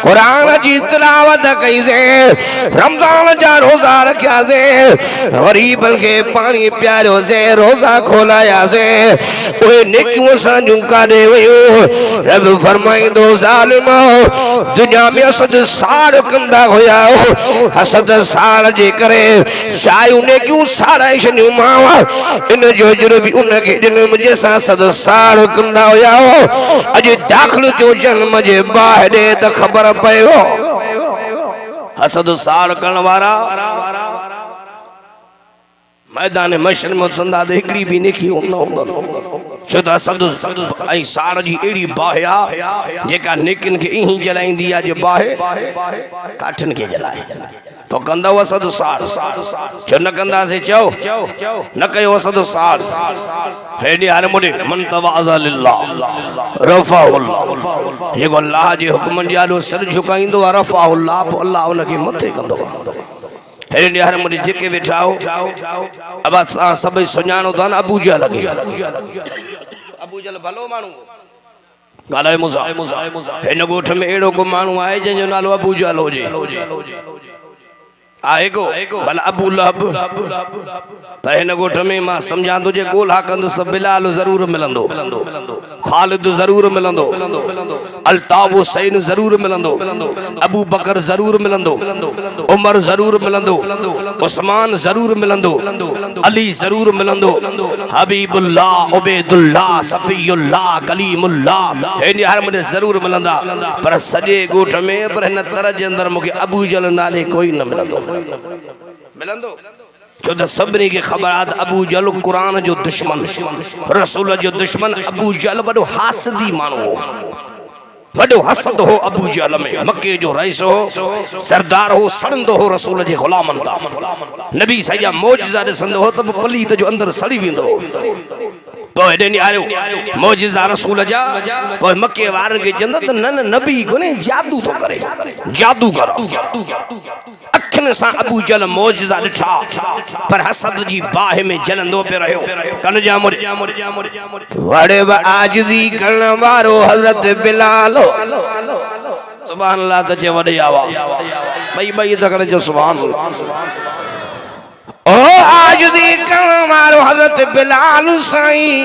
क़ुरान जी तिलावत कईसीं रमज़ान जा रोज़ा रखियासीं ग़रीबनि खे पाणी पियारियोसीं रोज़ा खोलायासीं उहे नेकियूं असांजूं काॾे वियूं रब फरमाईंदो ज़ालिम दुनिया में असद साड़ कंदा हुया हसद साड़ जे करे शायूं नेकियूं साड़ाए छॾियूं मां इन जो जुर्म उनखे ॾिनो मुंहिंजे सां सद साड़ कंदा हुया अॼु दाख़िल थियो जन्म जे बाहि ॾे त ख़बर पयो हसद साड़ करण वारा मैदान मशर में संदा त हिकिड़ी बि नेकी न हूंदो छो त असद ऐं साड़ जी अहिड़ी बाहि आहे जेका नेकिन खे ईअं ई जलाईंदी आहे जो बाहि काठिन खे जलाए तो कंदव असद साड़ छो न कंदासीं चओ न कयो असद साड़ हेॾे हर मुड़े मन तवाज़ा लिल्लाह रफ़अहुल्लाह जेको अल्लाह जे हुक्मनि जे आॾो सिर झुकाईंदो आहे रफ़अहुल्लाह पोइ अल्लाह उनखे मथे कंदो आहे हेॾे हर मुड़े जेके वेठा हो अब असां सभई सुञाणो था न अबू जहल खे अबू जहल भलो माण्हू ॻाल्हाए मूंसां हिन ॻोठ में अहिड़ो को माण्हू आहे जंहिंजो नालो अबू जहल हुजे आहे को भला अबू लहब पर हिन ॻोठ में मां सम्झां थो जे ॻोल्हा कंदुसि त बिलाल ज़रूर मिलंदो ख़ालिद ज़रूर मिलंदो अल्ताफ हुसैन ज़रूर मिलंदो अबू बकर ज़रूर मिलंदो उमर ज़रूर मिलंदो उस्मान ज़रूर मिलंदो अली ज़रूर मिलंदो हबीबुल्लाह उबैदुल्लाह सफ़ीउल्लाह कलीमुल्लाह हेॾे हर मुंहिंजे ज़रूर मिलंदा पर सॼे ॻोठ में पर हिन तरह जे अंदरि मूंखे अबू जहल नाले कोई न मिलंदो छो त सभिनी खे ख़बर आहे त अबू जहल क़ुरान जो दुश्मन रसूल जो दुश्मन अबू जहल वॾो हासदी माण्हू हो वॾो हसद हो अबू जहल में मके जो रईस हो सरदार हो सड़ंदो हो रसूल जे ग़ुलामनि तां नबी सॼा मौजज़ा ॾिसंदो हो त पलीत जो अंदरि सड़ी वेंदो पोइ हेॾे निहारियो मौजज़ा रसूल जा पोइ मके वारनि खे चवंदा त न नबी कोन्हे जादू थो करे जादूगर अखियुनि सां अबू जहल मौजज़ा ॾिठा पर हसद जी बाहि में जलंदो पियो रहियो कन जा मुड़े वड़े बि आजिज़ी करण वारो हज़रत बिलाल सुभान अल्लाह त जे वॾी आवाज़ ॿई तकड़े जो सुभान अल्लाह ओ आजिज़ी करण वारो हज़रत बिलाल साईं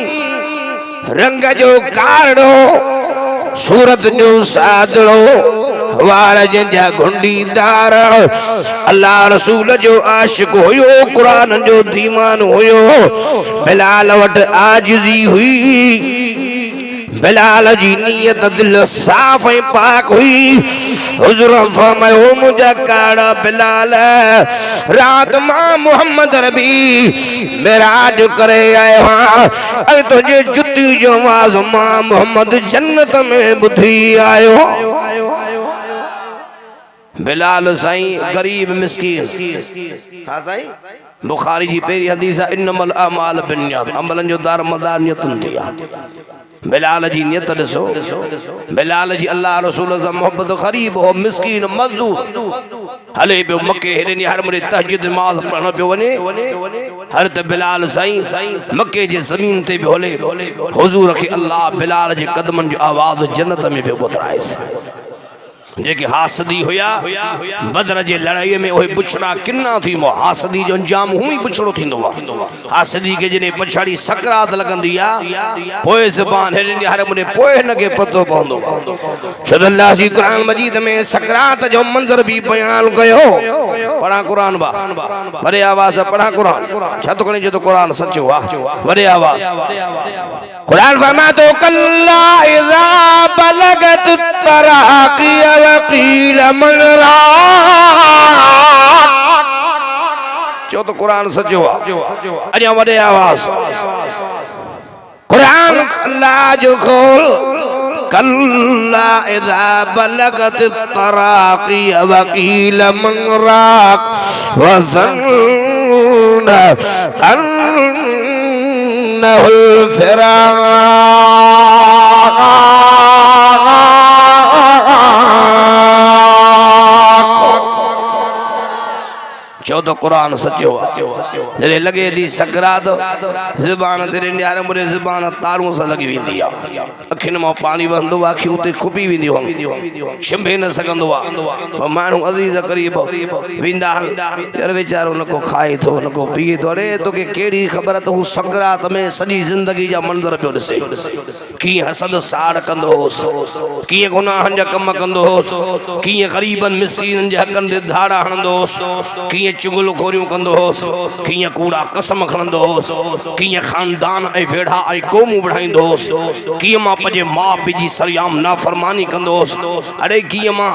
रंग जो कारो सूरत जो सादड़ो वार जंजा गुंडीदार अल्लाह रसूल जो आशिक हुयो कुरान जो दीवान हुयो बिलाल वट आजिज़ी हुई बिलाल जी नियत दिल साफ ऐं पाक हुई हुजूर फरमायो मुझा काड़ा बिलाल रात मां मोहम्मद नबी मेराज करे आयो हां अगर तुझे जुती जो आवाज मां मोहम्मद जन्नत में बुधी आयो बिलाल साईं गरीब मिस्कीन हां साईं बुखारी जी पहिरीं हदीस आहे इन्नमल अमाल बिन्नियात अमलन जो दार मदार नियतुन थी बिलाल जी नियत ॾिसो बिलाल जी अल्लाह रसूल सां मोहब्बत ग़रीब हो मिस्कीन मज़दूर हले पियो मके हेॾे हर मुरे तहज्जुद नमाज़ पढ़ण पियो वञे हर त बिलाल साईं मके जे ज़मीन ते पियो हले हुज़ूर खे अल्लाह बिलाल जे क़दमनि जो आवाज़ जन्नत में पियो ॿुधाएसि जेके हासदी हुया बदर जे लड़ाई में ओए बुछड़ा किन्ना थी मो हासदी जो अंजाम हुई बुछड़ो थींदो हासदी के जने पछाड़ी सकरात लगंदी आ पोए ज़बान हेडे हर मुने पोए न के पतो पवंदो सल्लल्लाहु अलैहि कुरान मजीद में सकरात जो मंजर भी बयान कयो पढ़ा कुरान बा वरे आवाज पढ़ा कुरान छत कने जो तो कुरान सच्चो आ वरे आवाज कुरान फरमा तो कल्ला इज़ा बलगत तराक़ी वकील मन राक चो तो कुरान सजो अजा वडे आवाज कुरान अल्लाह जो खोल कल्ला इज़ा बलगत तराक़ी वकील मन राक वज़न्न अन्नहुल फिराक चौदह कुरान सच्चो जरे लगे दी सकरात ज़बान तेरे न्यारे मुरे ज़बान तारों से लगी वेंदी आ अखिन में पानी वहंदो आखी उते खुपी वेंदी हो शिंभे न सकंदो आ तो मानू अजीज करीब विंदा यार बेचारो नको खाए तो नको पिए तो अरे तो के केड़ी खबर तो सकरात में सजी जिंदगी जा मंजर पियो दिसे की हसद साड़ कंदो की गुनाहन जा कम कंदो की गरीबन मिस्कीनन जे हकन दे धाड़ा हणंदो की चुगल खोरियूं कंदो कीअं कूड़ा कसम खणंदो कीअं खानदान ऐं वेढ़ा ऐं क़ौमूं बढ़ाईंदो कीअं मां पंहिंजे माउ पीउ जी सरियाम नाफ़रमानी कंदो अरे कीअं मां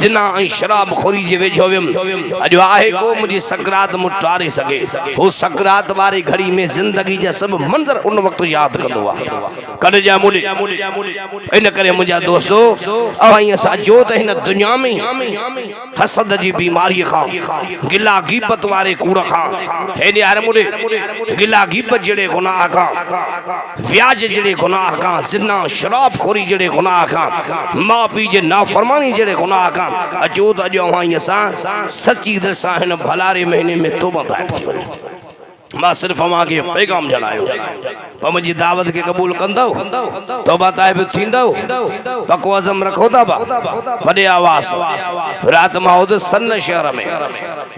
ज़िना ऐं शराब खोरी जे वेझो वियुमि अॼु आहे को मुंहिंजी सकरात मूं टारे सघे हू सकरात वारी घड़ी में ज़िंदगी जा सभु मंज़र उन वक़्तु यादि कंदो आहे कॾहिं जा मुॾे इन करे मुंहिंजा दोस्तो अवां असां जो त हिन दुनिया में हसद जी बीमारीअ खां गिला गीबत वारे कूड़ खां हेॾे हर मुड़े गिला गीबत जड़े गुनाह खां व्याज जड़े गुनाह खां ज़िना शराब खोरी जड़े गुनाह खां मां पीउ जे नाफरमानी जड़े गुनाह खां अचो त अॼु अवां असां सची दिलि सां हिन भलारे महीने में तौबा पाए थी वञे मां सिर्फ अवां खे पैगाम जणायो पर मुंहिंजी दावत के कबूल कंदो तौबा ताइब थींदो पको अज़म रखो था वॾे आवाज़ रात मां उद सन शहर में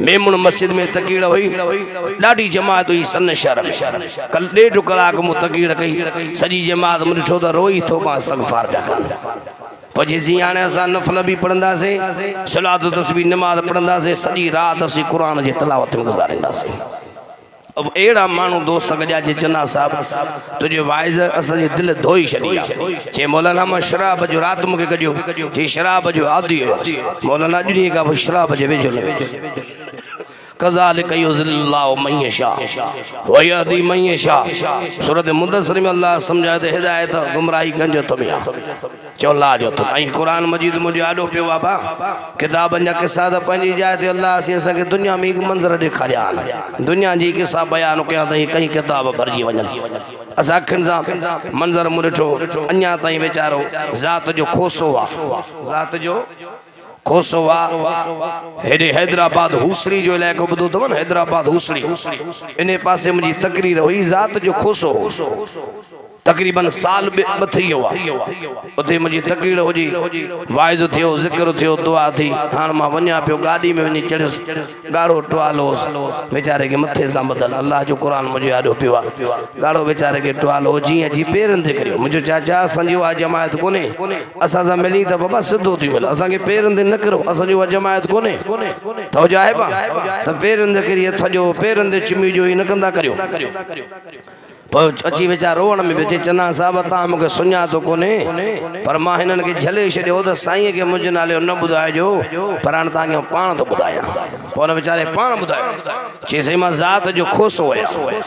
मेमुन मस्जिद में तकीड़ हुई ॾाढी जमात हुई सन शहर में कल 1.5 कलाक मूं तकीड़ कई सॼी जमात मूं ॾिठो त रोई थो मां इस्तग़फ़ार पिया कनि पजे जी हाणे असां नफ़ल भी पढ़ंदासीं सलात तस्बीह नमाज़ पढ़ंदासीं सॼी रात असीं क़ुरान जी तिलावत में गुज़ारींदासीं अब एड़ा मानू दोस्त गजा जे जना साहब तुझे वाइज असन जी दिल धोई छडी जे मौलाना मा शराब जो रात मुके कजो जे शराब जो आदी मौलाना जुनी का शराब जे वेजो कज़ालिक युज़िल्लाहु मन यशा व यहदी मन यशा सूरत मुदस्सिर में अल्लाह समझाए ते हिदायत गुमराही कंजो तमिया चौला जो तो आई कुरान मजीद मुझे आडो पे बाबा किताबन जा किस्सा त पंजी जाए ते अल्लाह से सके दुनिया में एक मंजर दिखाया दुनिया जी किस्सा बयान कया त कई किताब भरजी वजन असा खन सा मंजर मुडठो अन्या ताई बेचारो जात जो खोसो वा जात जो खोसवा हेडे हैदराबाद हुसड़ी जो इलाको बुधो तो हैदराबाद हुसड़ी इन पासे मुझी तकरीर हुई जात जो खोसो तकरीबन साल मथे हुआ उते मुझी तकड़ीर हुजी वाइज़ थियो ज़िक्र थियो दुआ थी हां मां वन्या पियो गाड़ी में वनी चढ़ियो गाड़ो टवालो बेचारे के मथे सां बदल अल्लाह जो कुरान मुझे आडो पियो गाड़ो बेचारे के टवालो जी जी पेरन ते करियो मुझो चाचा असांजो आ जमायत कोने असा सा मिली त बाबा सिद्धो थी मिल असा के पेरन ते न करो असांजो आ जमायत कोने तो जाए बा त पेरन ते करिए थजो पेरन ते चिमी जो ही न कंदा करियो अची वेचा रोवण में बेचे चना साहब ता मूंखे सुञा तो कोने पर मां हिनन के झले छॾियो त साईं के मुंहिंजे नाले न ॿुधाइजो पर हाणे तव्हांखे पाण थो ॿुधायां पोइ वेचारे पाण ॿुधायो चईं मां ज़ात जो खोसो आहियां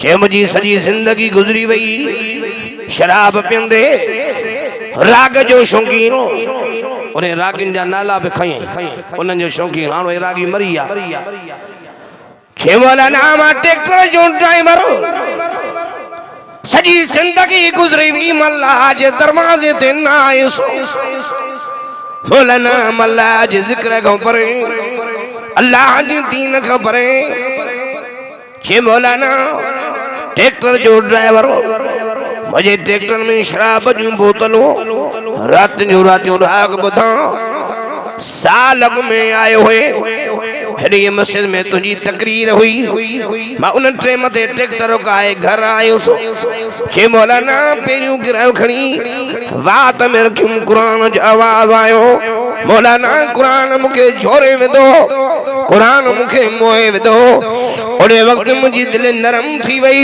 चए मुंहिंजी सॼी ज़िंदगी गुज़री वई शराब पीअंदे राग जो शौक़ीन उन रागिन जा नाला बि खई उन्हनि जो शौक़ीन हाणे रागी मरी विया चए मौलाना मां ट्रैक्टर जो ड्राइवर सजी जिंदगी गुजरी हुई मल्ला जे दरवाजे ते ना आयुसि मौलाना मल्ला जे जिक्र खां परे अल्लाह जी दीन खां परे चे मौलाना ट्रैक्टर जो ड्राइवर मुझे ट्रैक्टर में शराब जूं बोतलों रात जो राग ॿुधां साल में आयो हुए हेड़ी मस्जिद में तुझी तकरीर हुई मां उन ट्रे मथे ट्रैक्टर रोकाए घर आयो चे मौलाना पेरियों गिरायो खणी वात में रखियो कुरान जो आवाज आयो मौलाना कुरान मुखे झोरे विदो कुरान मुखे मोए विदो ओड़े वक्त मुझी दिल नरम थी वई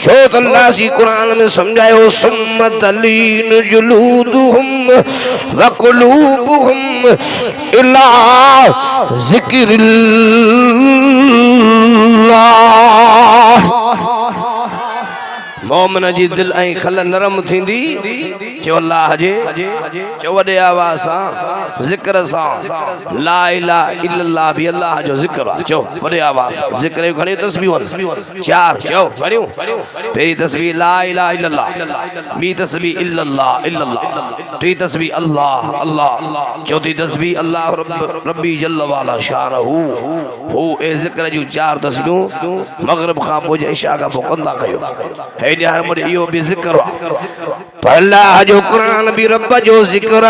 छो त अल्लाह जी कुरान में समझायो सुम्मत लीन जुलूदुहुम व कुलूबुहुम इला ज़िक्रिल्लाह मोमिन जी दिल ऐं खल नरम थींदी चो अल्लाह जे चो वॾे आवाज़ सां ज़िक्र सां ला इलाहा इल्लल्लाह भी अल्लाह जो ज़िक्र आहे चो वॾे आवाज़ सां ज़िक्र जूं घणी तस्बीहूं चार चो घणियूं पहिरीं तस्बीह ला इलाहा इल्लल्लाह ॿी तस्बीह इल्लल्लाह इल्लल्लाह टी तस्बीह अल्लाह अल्लाह चौथी तस्बीह अल्लाह रब्बी जल्ल वाला शानहू हू ए ज़िक्र जूं चार तस्बीहूं मग़रिब खां पोइ इशा खां पोइ कंदा कयो यार मुझे यो भी जिक्र पर अल्लाह जो कुरान भी रब जो जिक्र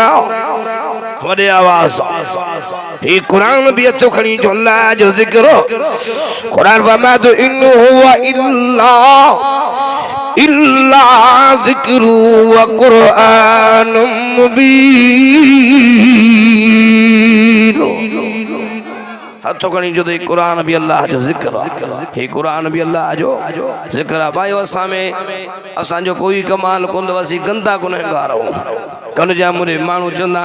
वडे आवाज ये कुरान भी तो खणी जो अल्लाह जो जिक्र कुरान फरमा तो इन हुवा इल्ला जिक्र व कुरानुम मुबीन हथो खणी जो तो कुरान भी अल्लाह जो जिक्र है कुरान भी अल्लाह जो जिक्र है भाई असा में असा जो कोई कमाल कोन वसी गंदा गुनहगार कन जा मुरे मानू चंदा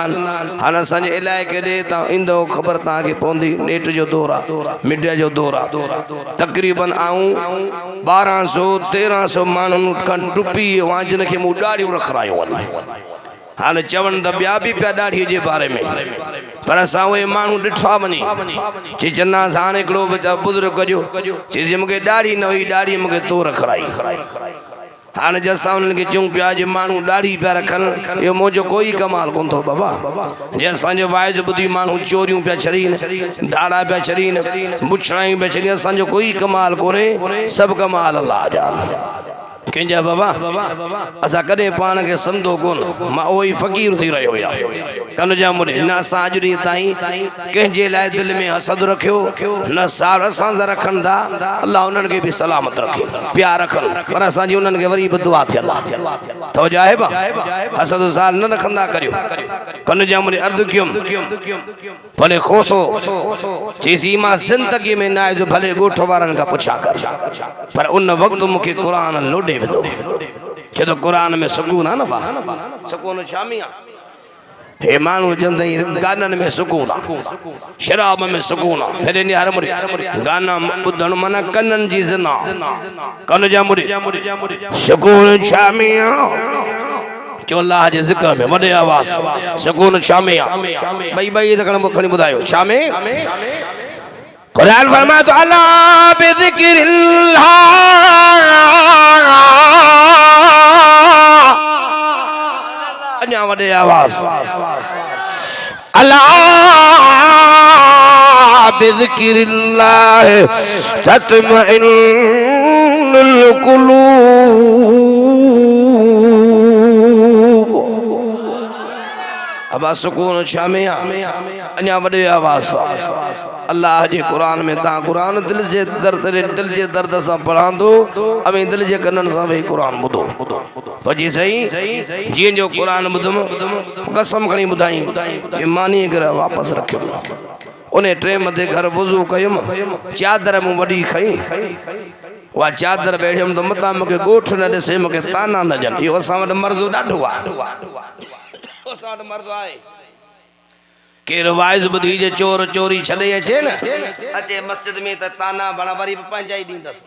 हां असा जे इलाके दे ता इंदो खबर ता के पौंदी नेट जो दौर आ मीडिया जो दौर आ तकरीबन आऊं 1200 1300 मानू खन टुपी वांजन के मु डाड़ी रखरायो हाँ चवन त ॿिया बि पिया ॾाढ़ीअ जे बारे में पर असां उहे माण्हू ॾिठा वञी चई चन्ना सां हाणे हिकिड़ो बचा बुज़ुर्ग जो चईसि मूंखे ॾाढ़ी न हुई ॾाढ़ी मूंखे तो रखराई हाणे जंहिंसां उन्हनि खे चऊं पिया जे माण्हू ॾाढ़ी पिया रखनि इहो मुंहिंजो कोई कमाल कोन थो बाबा जे असांजो वाइज ॿुधी माण्हू चोरियूं पिया छॾीनि धाड़ा पिया छॾीनि बुछड़ायूं पिया छॾीनि असांजो कोई कमाल कोन्हे सभु कमाल अल्लाह जा कंहिंजा बाबा असां कॾहिं पाण खे सम्झो कोन मां उहो ई फ़क़ीर थी रहियो आहियां कन जा मुड़े न असां अॼु ॾींहं ताईं कंहिंजे लाइ दिलि में हसद रखियो न सार असां सां रखनि था अलाह उन्हनि खे बि सलामत रखे प्यार रखनि पर असांजी उन्हनि खे वरी बि दुआ थियल तो जाए बा हसद सार न रखंदा करियो कन जा मुड़े अर्ज़ु कयुमि भले खोसो चईसि मां ज़िंदगी में न आहे जो भले ॻोठ वारनि खां पुछा कर पर उन वक़्तु मूंखे क़ुरान लोॾे तो कुरान में सुकून है ना बा सुकून शामी हे मानू जंदई गानन में सुकून शराब में सुकून हेरे ने हर मुरे गाना बुधन मना कनन जी जना कन जा मुरे सुकून शामी जो अल्लाह जे जिक्र में वडे आवाज सुकून शामी भाई भाई तकन खणी बुधायो शामी कुरान फरमा तो अल्लाह बिज़िक्रिल्लाह अन्या वडे आवाज अल्लाह बिज़िक्रिल्लाह तत्मइन्नुल लिलकुलूब। अब सुकून शामिया अञा वॾे आवाज़ सां अल्लाह जे क़ुरान में तव्हां क़ुरान दिल जे दर्द सां पढ़ंदो अवे दिल जे कननि सां वेही क़ुरान ॿुधो भजी सही जीअं जो क़ुरान ॿुधमि कसम खणी ॿुधाई मानी करे वापसि रखियो उन टे मथे घर वुज़ू कयुमि चादर मूं वॾी खई उहा चादर वेठियुमि त मथां मूंखे ॻोठ न ॾिसे मूंखे ताना न ॾियनि इहो असां वटि मर्ज़ ॾाढो आहे असां वटि मर्ज़ आहे केरु वाइज़ ॿुधी जे चोर चोरी छॾे अचे न अचे मस्जिद में त ताना बण वरी बि पंहिंजा ई ॾींदसि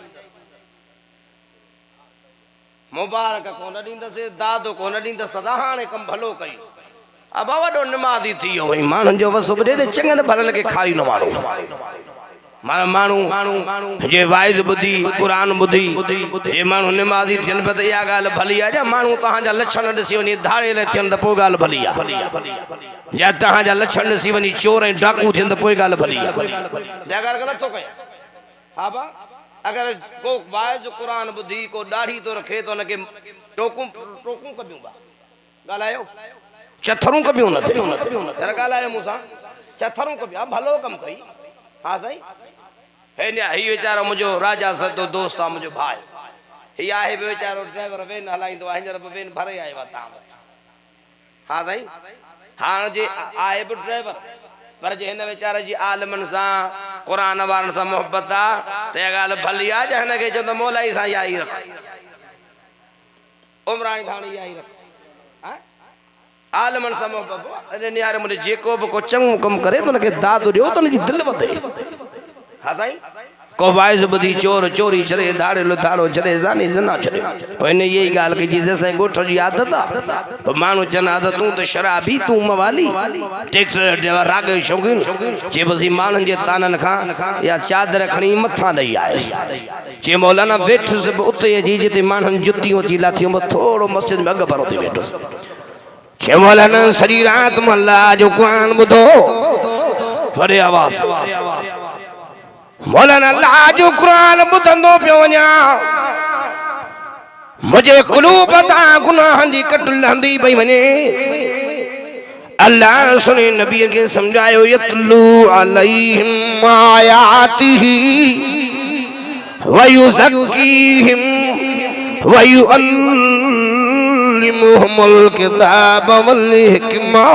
मुबारक कोन ॾींदसि दादो कोन ॾींदसि त हाणे कमु भलो कई अब वॾो निमाज़ी थी वियो भई माण्हुनि जो वसु ॿुधे त चङनि भलनि खे खारी न माण्हू जे वाइज़ ॿुधी क़ुरान ॿुधी जे माण्हू निमाज़ी थियनि पिया त इहा ॻाल्हि भली आहे या माण्हू तव्हांजा लक्षण ॾिसी वञी धाड़ेल थियनि त पोइ ॻाल्हि भली आहे या तव्हांजा लक्षण ॾिसी वञी चोर ऐं डाकू थियनि त पोइ ॻाल्हि भली आहे ॻाल्हि ग़लति थो कयां हा बा अगर को वाइज़ क़ुरान ॿुधी को ॾाढ़ी तो रखे तो उनके टोकूं कबियूं ॻाल्हायो चथरूं कबियूं न थियूं ॻाल्हायो मूंसां चथरूं कबियूं भलो कमु कई हा साईं हे वीचारो मुंहिंजो राजा सदो दोस्त आहे मुंहिंजो भाई हीअ आहे बि वीचारो ड्राइवर वेन हलाईंदो आहे हींअर वेन भरे आयो आहे तव्हां वटि हा साईं हाणे जे आहे बि ड्राइवर पर जे हिन वीचारे जी आलमनि सां क़ुरान वारनि सां मोहबत आहे त इहा ॻाल्हि भली आहे जे हिनखे चवंदो मौलाई सां इहा ई रख उमराणी ठाणी इहा ई रख आलमनि सां मोहबत नियारे मुंहिंजे जेको बि को चङो कमु करे त हुनखे दाद ॾियो त हुनजी दिलि वधे हा साईं को वाइज़ ॿुधी चोर चोरी छॾे धाड़े लुधाड़ो छॾे ज़ानी ज़िना छॾे पोइ हिन इहा ई ॻाल्हि कई जी असांजे ॻोठ जी आदत आहे पोइ माण्हू चवनि हा त तूं त शराबी तूं मवाली टैक्स ड्राइवर राग जो शौक़ीन चए बसि माण्हुनि जे ताननि खां या चादर खणी मथां ॾेई आयुसि चए मौलाना वेठुसि बि उते अची जिते माण्हुनि जुतियूं अची लाथियूं थोरो मस्जिद में अॻु भरो थी वेठुसि चए मौलाना सॼी राति मां अल्लाह जो क़ुरान ॿुधो वॾे आवाज़ मौलाना अल्लाह जो क़ुरान ॿुधंदो पियो वञा मुंहिंजे क़ुलूब तां गुनाहनि जी कट लहंदी पई वञे अल्लाह सुने नबीअ खे सम्झायो यतलू अलैहिम आयातिही वयुज़क्कीहिम वयुअल्लिमुहुमुल किताब वल हिकमा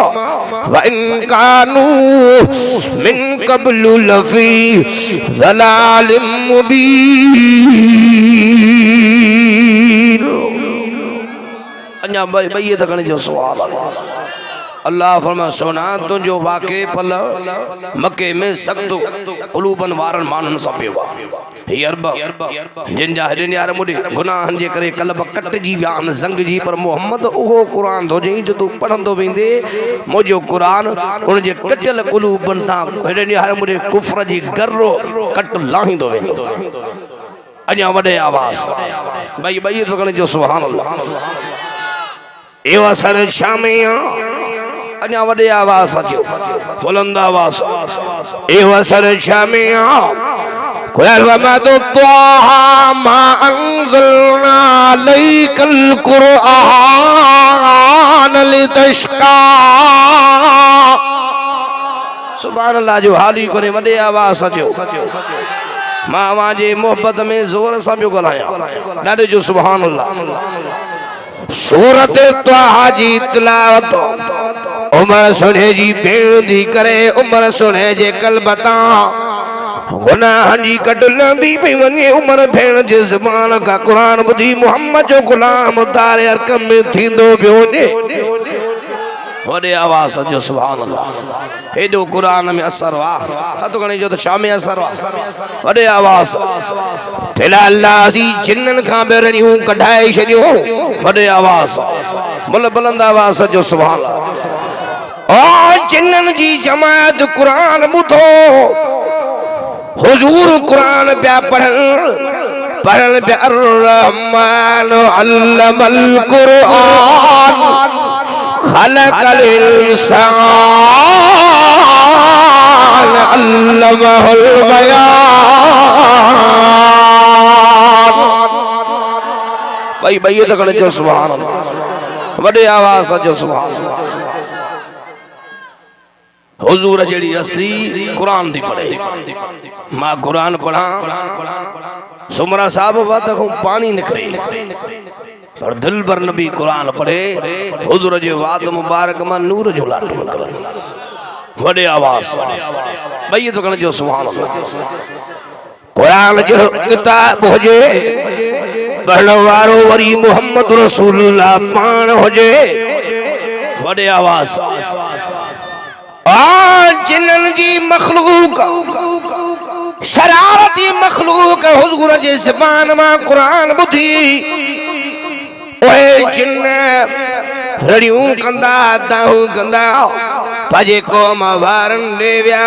वइन कानू मिन क़ब्लु लफ़ी ज़लालिम मुबीन अञा ॿई तकण जो सुवाल अल्लाह फरमा सोना तुंहिंजो वाक़े पल मके में सख़्त क़ुलूबन वारनि माण्हुनि सां पियो आहे जिन जा हेॾे यार मुॾे गुनाहनि जे करे कल्ब कटिजी विया आहिनि ज़ंग जी पर मोहम्मद उहो क़ुरान थो चई जो तूं पढ़ंदो वेंदे मुंहिंजो क़ुरान उनजे कटियल क़ुलूबनि तां हेॾे यार मुॾे कुफ्र जी गरो कट लाहींदो वेंदो अञा वॾे आवाज़ ॿई वॻण जो सुभान अल्लाह इहो असर शामे अञा वॾे आवाज़ अचो बुलंद आवाज़ इहो असर शामे कुल वमद त्वाहा मा अंज़लना अलैकल क़ुरआन लितश्का सुभान अल्लाह जो हाली करे वॾे आवाज़ अचो मां वाजे मोहब्बत में ज़ोर सां पियो ॻाल्हायां ॾाढे जो सुभान अल्लाह सूरत त्वाहा जी तिलावत उमर सुने जी भेण दी करे उमर सुने जे कल्ब तां गुनाहनि जी कट लहंदी पई वञे उमर भेण जे ज़बान खां क़ुरान ॿुधी मोहम्मद जो ग़ुलाम तारे हर कम में थींदो पियो वञे वॾे आवाज़ जो सुभान अल्लाह हेॾो क़ुरान में असर वाह हथ खणी जो त शामे असर वाह वॾे आवाज़ फिला अल्लाह जी जिन्ननि खां ॿेरड़ियूं कढाए छॾियो वॾे आवाज़ मुल बुलंद आवाज़ जो सुभान अल्लाह ओ जिन्ननि जी जमात क़ुरान ॿुधो हुजूर क़ुरान पिया पढ़न पिया अर्रहमान अल्लमल क़ुरान खलकल इंसान अल्लमहुल बयान भाई भाई ये तकड़े जो सुभान अल्लाह बड़े आवाज जो सुभान अल्लाह हुजूर जेड़ी हस्ती कुरान दी पढ़े मां कुरान पढ़ा सुमरा साहब बात को पानी निकले और दिल भर नबी कुरान पढ़े हुजूर जे वाद मुबारक में नूर जो लाट निकल बड़े आवाज भाई ये तकड़े जो सुभान अल्लाह कुरान जो किताब होजे पढ़ण वारो वरी मोहम्मद रसूलुल्लाह पान होजे बड़े आवाज जिन्नन जी मखलूक शरारती मखलूक हुजूर जे ज़बान मां कुरान बुधी ओए जिन्न रड़ियूं कंदा दाहू कंदा पाजे कौम वारन ले व्या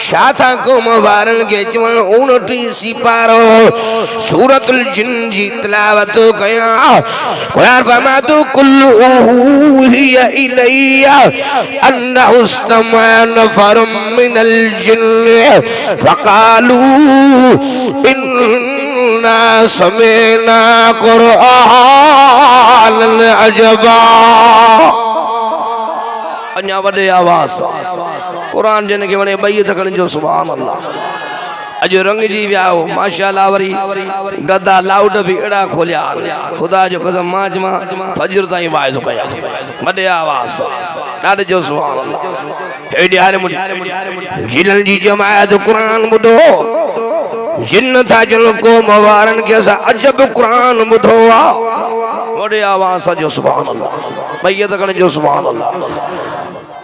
शाथा कौम वारन के चवण 29 सिपारो सूरतुल जिन जी तिलावत कया कुरान फरमातो कुल्लु हिया इलैया अन्नहु इस्तमा नफरम मिनल जिन्न फकालू इन्ना समेना कुरानन अजबा अन्या वडे आवाज कुरान जन के वणे बई तकण जो सुभान अल्लाह अजो रंग जी व्याओ माशाअल्लाह वरी गदा लाउड भी एड़ा खोलिया खुदा जो कसम मां जमा फजर ताई वाइज कया वडे आवाज ॾाढे जो सुभान अल्लाह हेॾे हारे मुंडी जिनन जी जमात कुरान ॿुधो जिन था जन को मवारन के सा अजब कुरान ॿुधो आ वडे आवाज जो सुभान अल्लाह बई तकण जो सुभान अल्लाह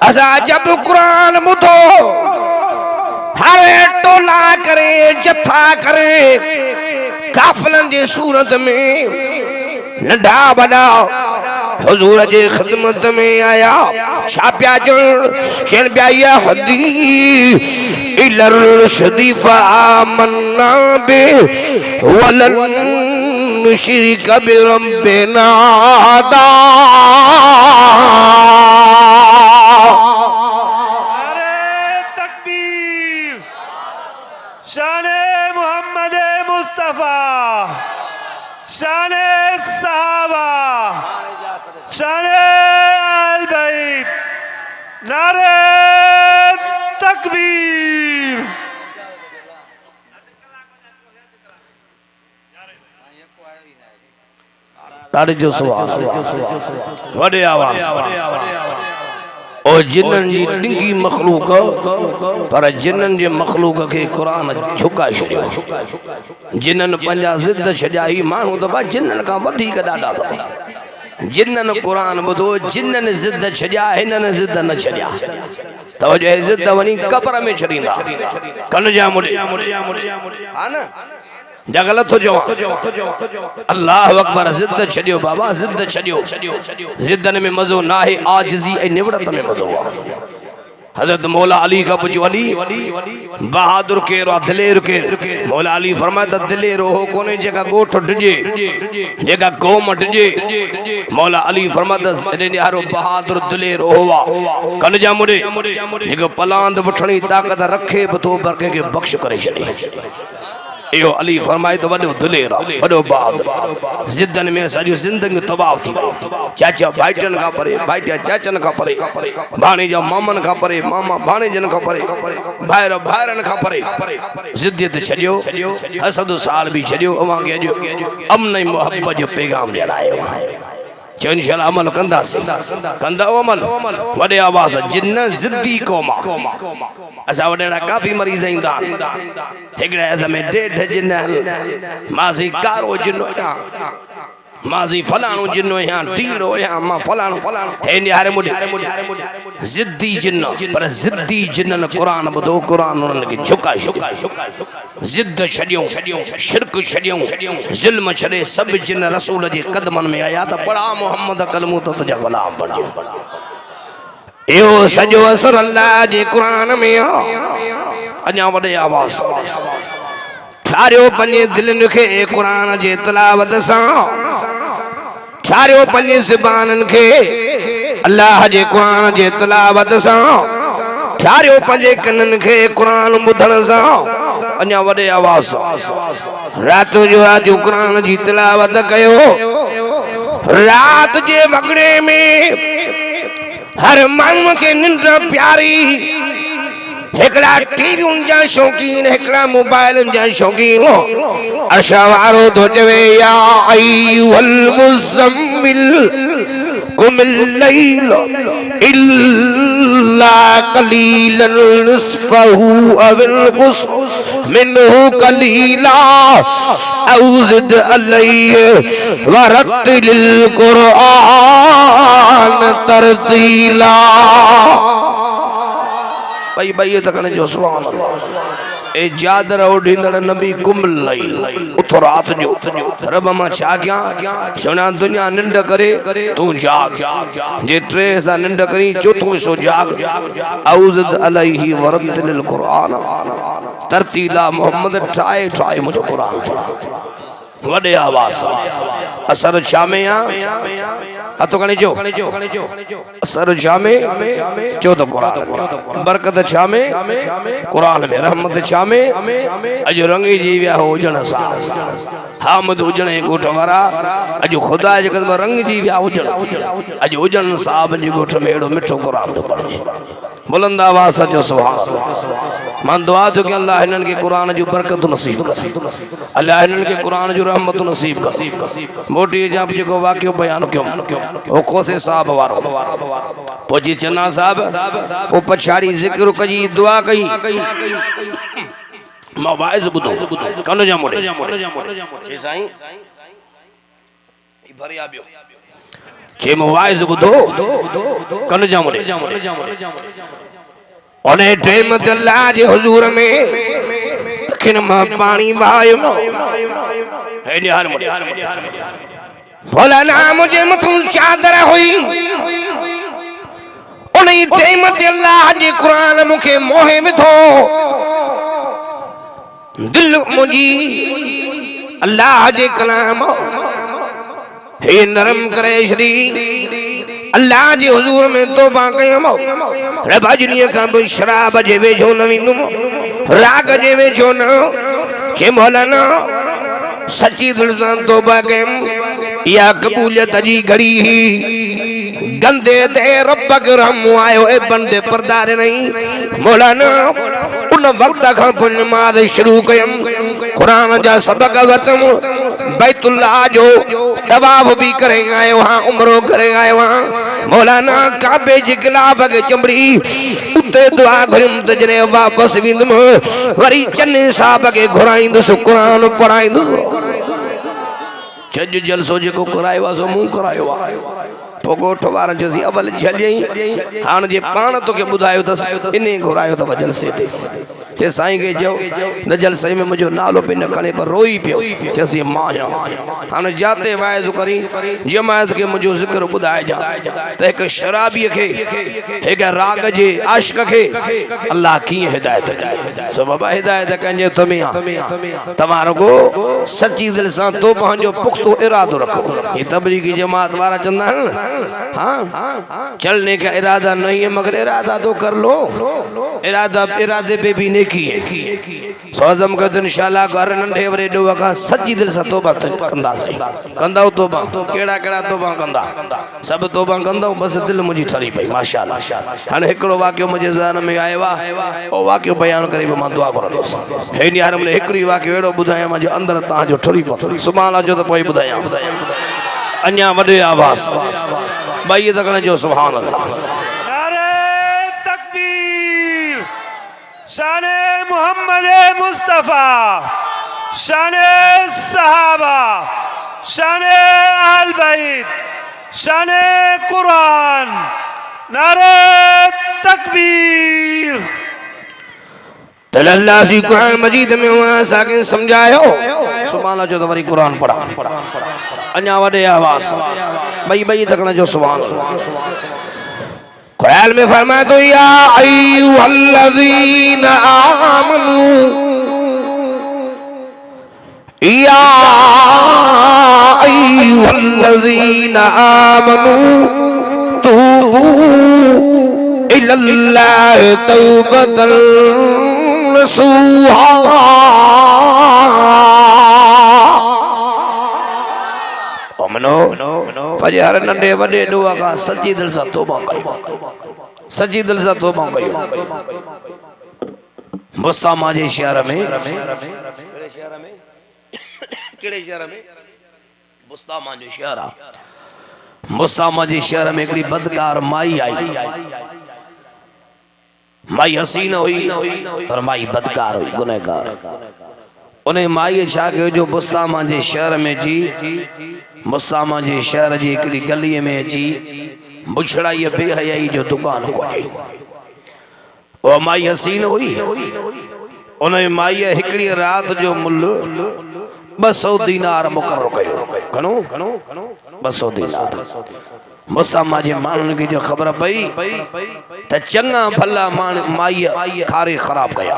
असा जब कुरान ॿुधो हर टोला करे जथा करे काफिलन जी सूरत में नंढा वॾा हुजूर जे खिदमत में आया छापिया चन पिया या हदी इलर शदीफा मन्ना बे वलन मुशरिक बिरब्बिना दा शाने मोहम्मद मुस्तफा शाने सहाबा शाने अल बैत नारे तकबीर ॾाढे जो सुभान वडे आवाज और जिनन जी डिंगी मखलूक पर जिनन जे मखलूक के कुरान झुकाए छड़ियो जिनन पंजा जिद छजाई मानू तो बा जिनन का वधी का डाडा था जिनन कुरान बुधो जिनन जिद छजा हिनन जिद न छजा तो जे जिद वनी कब्र में छड़ींदा कन जा मुड़े हां ना जगलत हो जो अल्लाह अकबर जिद छड़ियो बाबा जिद छड़ियो जिदन में मजो ना है आजिजी ए निवड़त में मजो हजरत मौला अली का पुछ अली बहादुर के रो दिलेर के मौला अली फरमाता दिलेर हो कोने जगह गोठ डजे जगह कौम डजे मौला अली फरमाता रे यारो बहादुर दिलेर होवा कन जा मुड़े जेको पलांद वठणी ताकत रखे बतो बरके के बख्श करे छड़े यो अली फरमाए तो वडो दिलेर वडो बहादुर जिदन में सजो जिंदगी तबाह थी चाचा भाईटन का परे भाईटा चाचन का परे भाणे जा मामन का परे मामा भाणे जन का परे भाईर भाईरन का परे जिद्दियत छडियो हसद साल भी छडियो अवा के जो अमन मोहब्बत जो पैगाम ॾियणायो जो इंशाअल्लाह अमल कंदा अमल वडे आवाज जिन्न जिद्दी कौमा असा वडेड़ा काफी मरीज इंदा एकड़े ऐसा में डेढ़ जिन्न मासी कारो जिन्नो या माजी फलाणो जिन्नो या टीड़ो या मा फलाणो हे निहारे मुडी जिद्दी जिन्न पर जिद्दी जिन्न कुरान बदो कुरान उनन के झुका जिद्द छडियो शिरक छडियो जुल्म छडे सब जिन्न रसूल जे कदमन में आया त बड़ा मोहम्मद कलमू तो तुझा गुलाम बणियो यो सजो असर अल्लाह जे कुरान में अञा वडे आवाज ठारियो पंजे दिलनि खे कुरान जे तिलावत सां ठारियो पंजे ज़बाननि खे अल्लाह जे कुरान जे तिलावत सां ठारियो पंजे कननि खे कुरान ॿुधण सां अञा वॾे आवाज़ रात जो कुरान जी तिलावत कयो रात जे वगड़े में हर माण्हू खे निंड प्यारी हिकड़ा टीवियुनि जा शौक़ीन हिकड़ा मोबाइल जा शौक़ीन अशवारो तो चवे या अय्युहल मुज़म्मिल कुमिल लैल इल्ला कलीलन निस्फहु अविल कुस मिन्हु कलीला औ ज़िद अलैहि वरत्तिलिल कुरआन तरतीला। भाई भाई ये तकने जो सुभान अल्लाह ए जादर ओडींदड़ नबी कुमिल लैल उथ रात जो रब मां छा कया सुना दुनिया निंड करे तू जाग जे टे सा निंड करी चौथो सो जाग औज़द अलैहि वरत्तिलिल कुरआन तरतीला। मोहम्मद ठाए ठाए मुझे कुरान पढ़ा वडे आवाज असर शामे हथो खणी जो असर शामे चो तो कुरान बरकत शामे कुरान में रहमत शामे अज रंगी जी विया हो हुजण सा हामद हुजण गोठ वारा अज खुदा जे कदम रंग जी विया हुजण अज हुजण साहब जी गोठ में एड़ो मिठो कुरान तो पढ़जे बुलंद आवाज से जो सुभान अल्लाह। मान दुआ तो कि अल्लाह इन्हन के कुरान जो बरकत नसीब कर अल्लाह इन्हन के कुरान जो रहमत नसीब कर। मोटी जब जो वाक्य बयान क्यों ओ कोसे साहब वारो पोजी चन्ना साहब ओ पछाड़ी जिक्र कजी दुआ कई मां वाइज बुदो कन जा मोड़े जे साईं ई भरिया बियो जे मां वाइज बुदो कन जा मोड़े ओने टाइम ते अल्लाह जे हुजूर में खिन मां पानी वायो है निहार मोड़े बोला ना मुझे मथू चादर हुई उन टाइम ते अल्लाह जे कुरान मुखे मोहे विधो दिल मुझी अल्लाह जे कलाम हे नरम करे श्री अल्लाह जे हुजूर में तौबा कयमो रब अजनीअ खां बि शराब जे वेझो न वेंदुमि राग जे वेझो न जे मौलाना सच्ची दिल सां तौबा कयमि या कबूलियत जी घड़ी ही गंदे ते रब के रहम आयो ए बंदे परदार नहीं मौलाना उन वक्त खां पोइ नमाज़ शुरू कयम कुरान जा सबक वतम बैतुल्लाह जो तवाफ भी करे आयो हां उमरो करे आयो हां मौलाना काबे जी गिलाफ के चमड़ी उते दुआ घुरम त जने वापस विंदम वरी चन्ने साहब के घुराइंदुस कुरान पढ़ाइंदुस छज जलसो जेको करायो आहे सो मूं करायो आहे पो गोठ वारन चयोसी अवल झलई हाण जे पाण तोखे ॿुधायो अथसि इन घुरायो अथव जलसे ते जे साईं खे चयो न जलसे में मुंहिंजो नालो बि न खणे पर रोई पियो चयोसी मां हाणे जाते वाइज़ करी जमायत खे मुंहिंजो ज़िक्र ॿुधाइजां त हिकु शराबीअ खे हिकु राग जे आशिक खे अल्लाह कीअं हिदायत ॾिए सो बाबा हिदायत कंहिंजे हथ में आहे तव्हां रुगो सची दिलि सां तो पंहिंजो पुख़्तो इरादो रखो ये तबलीगी जमात वारा चवंदा आहिनि हाँ चलने का इरादा नहीं है मगर इरादा तो कर लो इरादे पे भी नेकी है सोजम कहते इंशाल्लाह घर नंढे वरे ॾोह खां सच्ची दिलि सां तौबा कंदासीं कंदा तौबा कहिड़ा कहिड़ा तौबा कंदा सभु तौबा कंदा बसि दिलि मुंहिंजी ठरी पई माशाअल्लाह। हाणे हिकिड़ो वाक़ियो मुंहिंजे ज़हन में आयो आहे उहो वाक़ियो बयानु करे बि मां दुआ घुरंदुसि हे यार मूं हिकिड़ी वाक़ियो अहिड़ो ॿुधायां मुंहिंजे अंदरि तव्हांजो ठरी पतो सुभाणे अचो त पोइ ॿुधायां अन्या वडे आवाज भाई तकने जो सुभान अल्लाह। नारे तकबीर शाने मोहम्मद मुस्तफा शाने सहाबा शाने अहल बैत शाने कुरान नारे तकबीर तल अल्लाह सी कुरान मजीद में वहां साके समझायो सुभान अल्लाह जो वरी कुरान पढ़ा अन्या वडे आवाज भाई भाई तकने जो सुभान अल्लाह। कुरान में फरमाया तो या अय्युहल्लज़ीना आमनू या अय्युहल्लज़ीना आमनू तूबू इलल्लाहि तौबतन नसूहा पजे हर नंढे वॾे ॾोह खां सची दिलि सां तौबा कयो, सची दिलि सां तौबा कयो। मुस्तामा जे शहर में कहिड़े शहर में मुस्तामा जो शहर आहे। मुस्तामा जे शहर में हिकिड़ी बदकार माई आई। माई हसीन हुई पर माई बदकार हुई, गुनहगार। उन माई छा कयो जो मुस्तामा जे शहर में जी, मुस्तामा जे शहर जी हिकिड़ी गलीअ में अची बुछड़ाई बेहयाई जो दुकान खोली। वो माई हसीन हुई। उन माई हिकिड़ी रात जो मुल्ल 200 दीनार मुक़रर कयो। घणो 200 दीनार। मुस्तामा जे माण्हुनि खे जो ख़बर पई त चङा भला माई खारे ख़राब कया,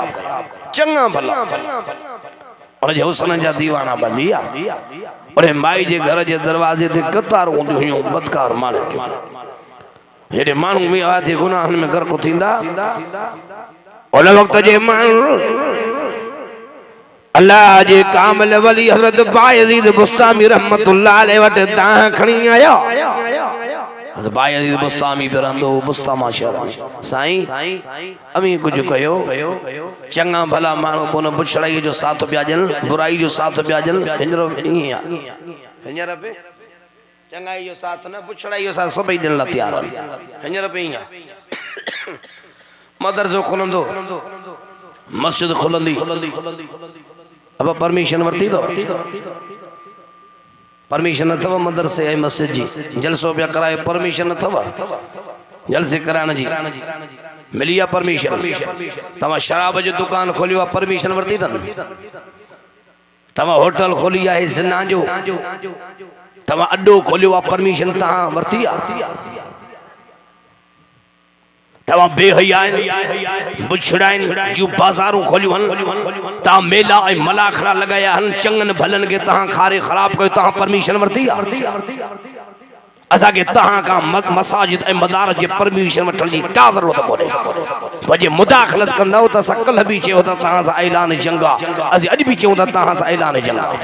चङा भला उनजे हुस्न जा दीवाना बनी विया। उन माई जे घर जे दरवाजे ते कतारूं हूंदियूं हुयूं बदकार माण्हू। जॾहिं माण्हू विया थे गुनाहनि में गर्क थींदा, उन वक़्त जे माण्हू अल्लाह जे कामिल वली हज़रत बायज़ीद बुस्तामी रहमतुल्लाह अलैहि वटि दाह खणी आया। बायज़ीद बुस्तामी रहंदो मुस्तामा शहर में। साईं अमी कुछ कयो, चङा भला माण्हू पोइ बुछड़ाई जो साथ पिया ॾियनि, बुराई जो साथ पिया ॾियनि। हींअर पे चङाई जो साथ न, बुछड़ाई जो साथ सभई ॾियण लाइ तयार आहिनि। हींअर पे ईअं मदरसो खुलंदो, मस्जिद खुलंदी, अब परमिशन वरती तो परमिशन अथव मदरसे ऐं मस्जिद जी, जलसो पिया कराए परमिशन अथव जलसे कराइण जी, मिली आहे परमिशन। तव्हां शराब जो दुकान खोलियो आहे परमिशन वरती अथनि? तव्हां होटल खोली आहे ज़िना जो, तव्हां अड्डो खोलियो आहे परमिशन तव्हां वरती आहे? तव्हां बेहयाइन बुछड़ाइन जूं बाज़ारूं खोलियूं आहिनि, तव्हां मेला ऐं मलाखड़ा लगाया आहिनि, चङनि भलनि खे तव्हां खारे ख़राब कयो, तव्हां परमिशन वरती आहे? असांखे तव्हां खां मसाजिद ऐं मदारस जे परमिशन वठण जी का ज़रूरत कोन्हे। पर जे मुदाख़लत कंदव त असां कल्ह बि चयो त तव्हां सां ऐलान जंग आहे, असीं अॼु बि चऊं त तव्हां सां ऐलान जंग आहे।